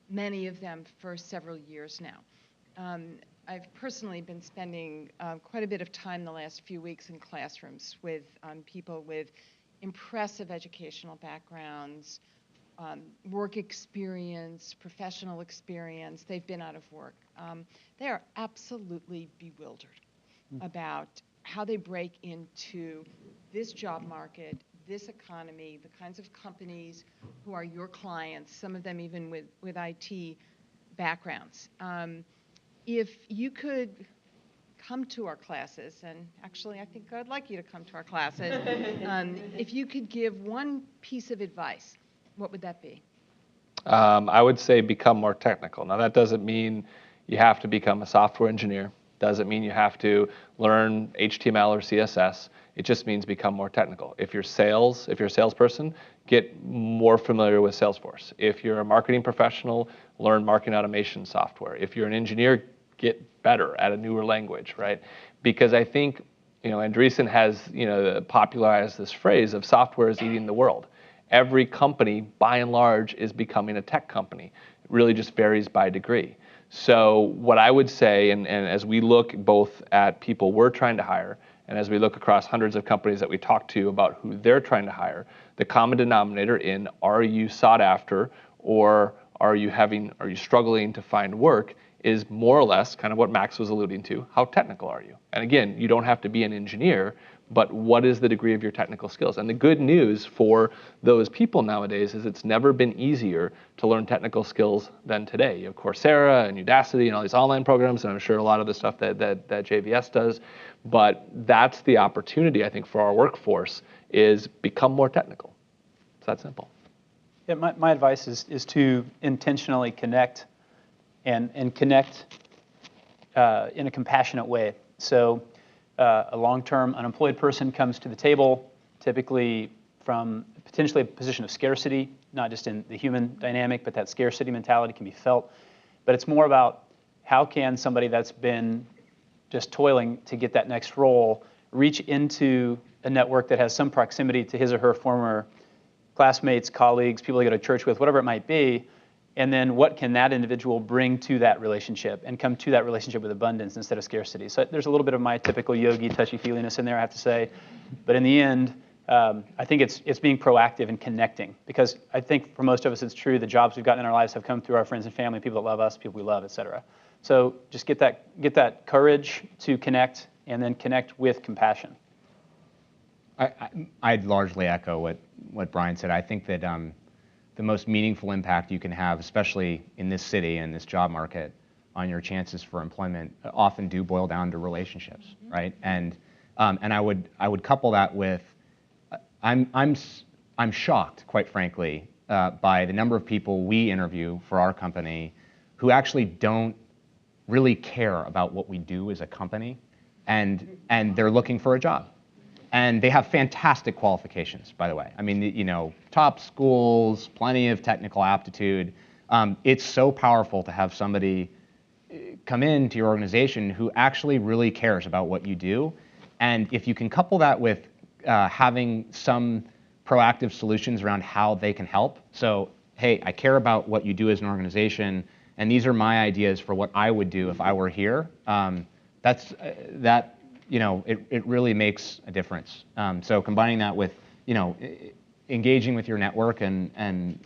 [SPEAKER 1] many of them for several years now. I've personally been spending quite a bit of time the last few weeks in classrooms with people with impressive educational backgrounds, work experience, professional experience. They've been out of work. They are absolutely bewildered about how they break into this job market, this economy, the kinds of companies who are your clients, some of them even with IT backgrounds. If you could come to our classes, and actually I think I'd like you to come to our classes, if you could give one piece of advice, what would that be?
[SPEAKER 4] I would say become more technical. Now that doesn't mean you have to become a software engineer. Doesn't mean you have to learn HTML or CSS. It just means become more technical. If you're a salesperson, get more familiar with Salesforce. If you're a marketing professional, learn marketing automation software. If you're an engineer, get better at a newer language, right? Because I think, Andreessen has, popularized this phrase of software is eating the world. Every company, by and large, is becoming a tech company. It really just varies by degree. So what I would say, and as we look both at people we're trying to hire, and as we look across hundreds of companies that we talk to about who they're trying to hire, the common denominator in are you sought after or are you struggling to find work is more or less kind of what Max was alluding to. How technical are you? And again, you don't have to be an engineer, but what is the degree of your technical skills? And the good news for those people nowadays is it's never been easier to learn technical skills than today. You have Coursera and Udacity and all these online programs, and I'm sure a lot of the stuff that JVS does. But that's the opportunity, I think, for our workforce is become more technical. It's that simple.
[SPEAKER 5] Yeah, my advice is to intentionally connect and connect in a compassionate way. So a long-term unemployed person comes to the table, typically from potentially a position of scarcity, not just in the human dynamic, but that scarcity mentality can be felt. But it's more about how can somebody that's been just toiling to get that next role reach into a network that has some proximity to his or her former classmates, colleagues, people they go to church with, whatever it might be, and then what can that individual bring to that relationship and come to that relationship with abundance instead of scarcity. So there's a little bit of my typical yogi touchy-feeliness in there, I have to say. But in the end, I think it's being proactive and connecting. Because I think for most of us it's true, the jobs we've gotten in our lives have come through our friends and family, people that love us, people we love, et cetera. So just get that courage to connect and then connect with compassion.
[SPEAKER 3] I'd largely echo what Brian said. I think that the most meaningful impact you can have, especially in this city and this job market, on your chances for employment often do boil down to relationships, right? And I would couple that with I'm shocked, quite frankly, by the number of people we interview for our company who actually don't really care about what we do as a company, and they're looking for a job. And they have fantastic qualifications, by the way. I mean, top schools, plenty of technical aptitude. It's so powerful to have somebody come into your organization who actually really cares about what you do. And if you can couple that with having some proactive solutions around how they can help. So, hey, I care about what you do as an organization, and these are my ideas for what I would do if I were here. It really makes a difference. So combining that with, engaging with your network and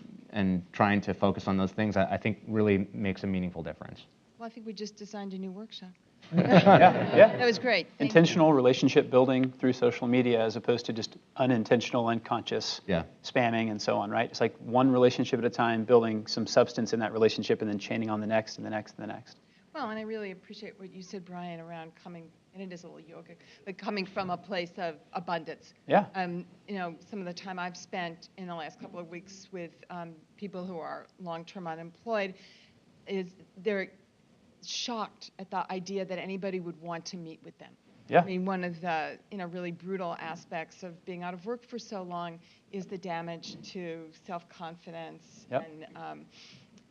[SPEAKER 3] trying to focus on those things, I think really makes a meaningful difference.
[SPEAKER 1] Well, I think we just designed a new workshop.
[SPEAKER 5] Yeah.
[SPEAKER 1] That was great.
[SPEAKER 5] Intentional relationship building through social media as opposed to just unintentional, unconscious spamming and so on, right? It's like one relationship at a time, building some substance in that relationship and then chaining on the next and the next and the next.
[SPEAKER 1] Well, and I really appreciate what you said, Brian, around coming, and it is a little yogic, but coming from a place of abundance.
[SPEAKER 5] Yeah.
[SPEAKER 1] Some of the time I've spent in the last couple of weeks with people who are long-term unemployed is they're shocked at the idea that anybody would want to meet with them.
[SPEAKER 5] Yeah.
[SPEAKER 1] I mean, one of the really brutal aspects of being out of work for so long is the damage to self-confidence.
[SPEAKER 5] Yep.
[SPEAKER 1] And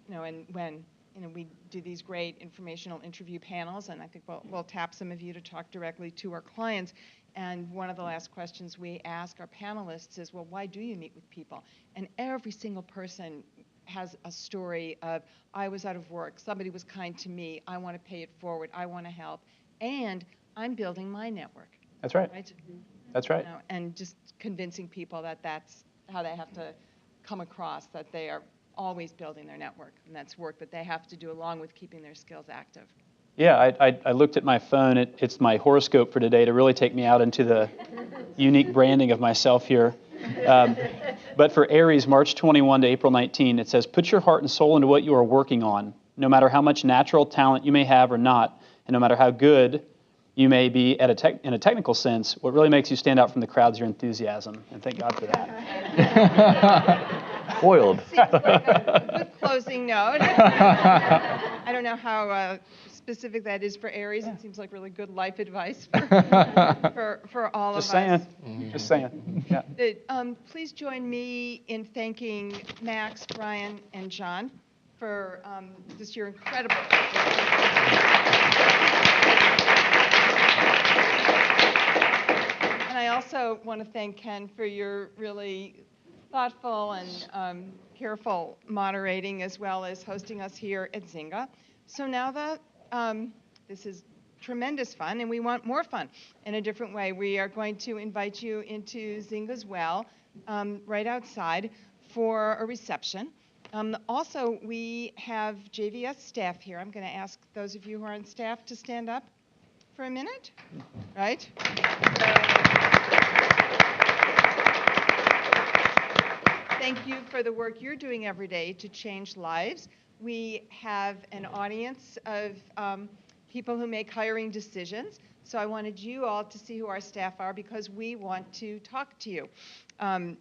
[SPEAKER 1] and when we do these great informational interview panels, and I think we'll tap some of you to talk directly to our clients. And one of the last questions we ask our panelists is, well, why do you meet with people? And every single person has a story of, I was out of work, somebody was kind to me, I want to pay it forward, I want to help, and I'm building my network.
[SPEAKER 5] That's right.
[SPEAKER 1] Right?
[SPEAKER 5] That's right.
[SPEAKER 1] And just convincing people that that's how they have to come across, that they are always building their network, and that's work that they have to do along with keeping their skills active.
[SPEAKER 5] Yeah, I looked at my phone. It's my horoscope for today to really take me out into the unique branding of myself here. But for Aries, March 21 to April 19, it says, put your heart and soul into what you are working on, no matter how much natural talent you may have or not, and no matter how good you may be in a technical sense, what really makes you stand out from the crowd is your enthusiasm, and thank God for that.
[SPEAKER 4] Foiled.
[SPEAKER 1] Seems like a good closing note. I don't know how specific that is for Aries. It seems like really good life advice for all
[SPEAKER 5] Just
[SPEAKER 1] of us.
[SPEAKER 5] saying. Just saying. Yeah.
[SPEAKER 1] Please join me in thanking Max, Brian, and John for just your incredible. And I also want to thank Ken for your really thoughtful and careful moderating, as well as hosting us here at Zynga. So now that this is tremendous fun, and we want more fun in a different way, we are going to invite you into Zynga's well right outside for a reception. Also, we have JVS staff here. I'm going to ask those of you who are on staff to stand up for a minute, right? Thank you for the work you're doing every day to change lives. We have an audience of people who make hiring decisions. So I wanted you all to see who our staff are, because we want to talk to you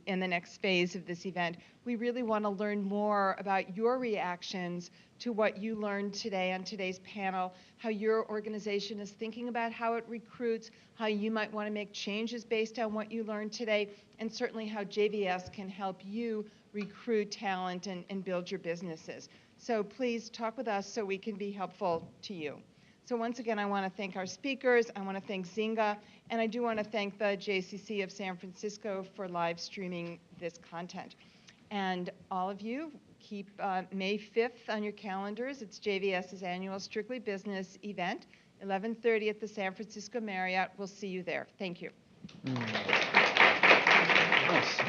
[SPEAKER 1] in the next phase of this event. We really want to learn more about your reactions to what you learned today on today's panel, how your organization is thinking about how it recruits, how you might want to make changes based on what you learned today, and certainly how JVS can help you recruit talent and build your businesses. So please talk with us so we can be helpful to you. So once again, I want to thank our speakers, I want to thank Zynga, and I do want to thank the JCC of San Francisco for live streaming this content. And all of you, keep May 5th on your calendars. It's JVS's annual Strictly Business event, 11:30 at the San Francisco Marriott. We'll see you there. Thank you.
[SPEAKER 5] Nice.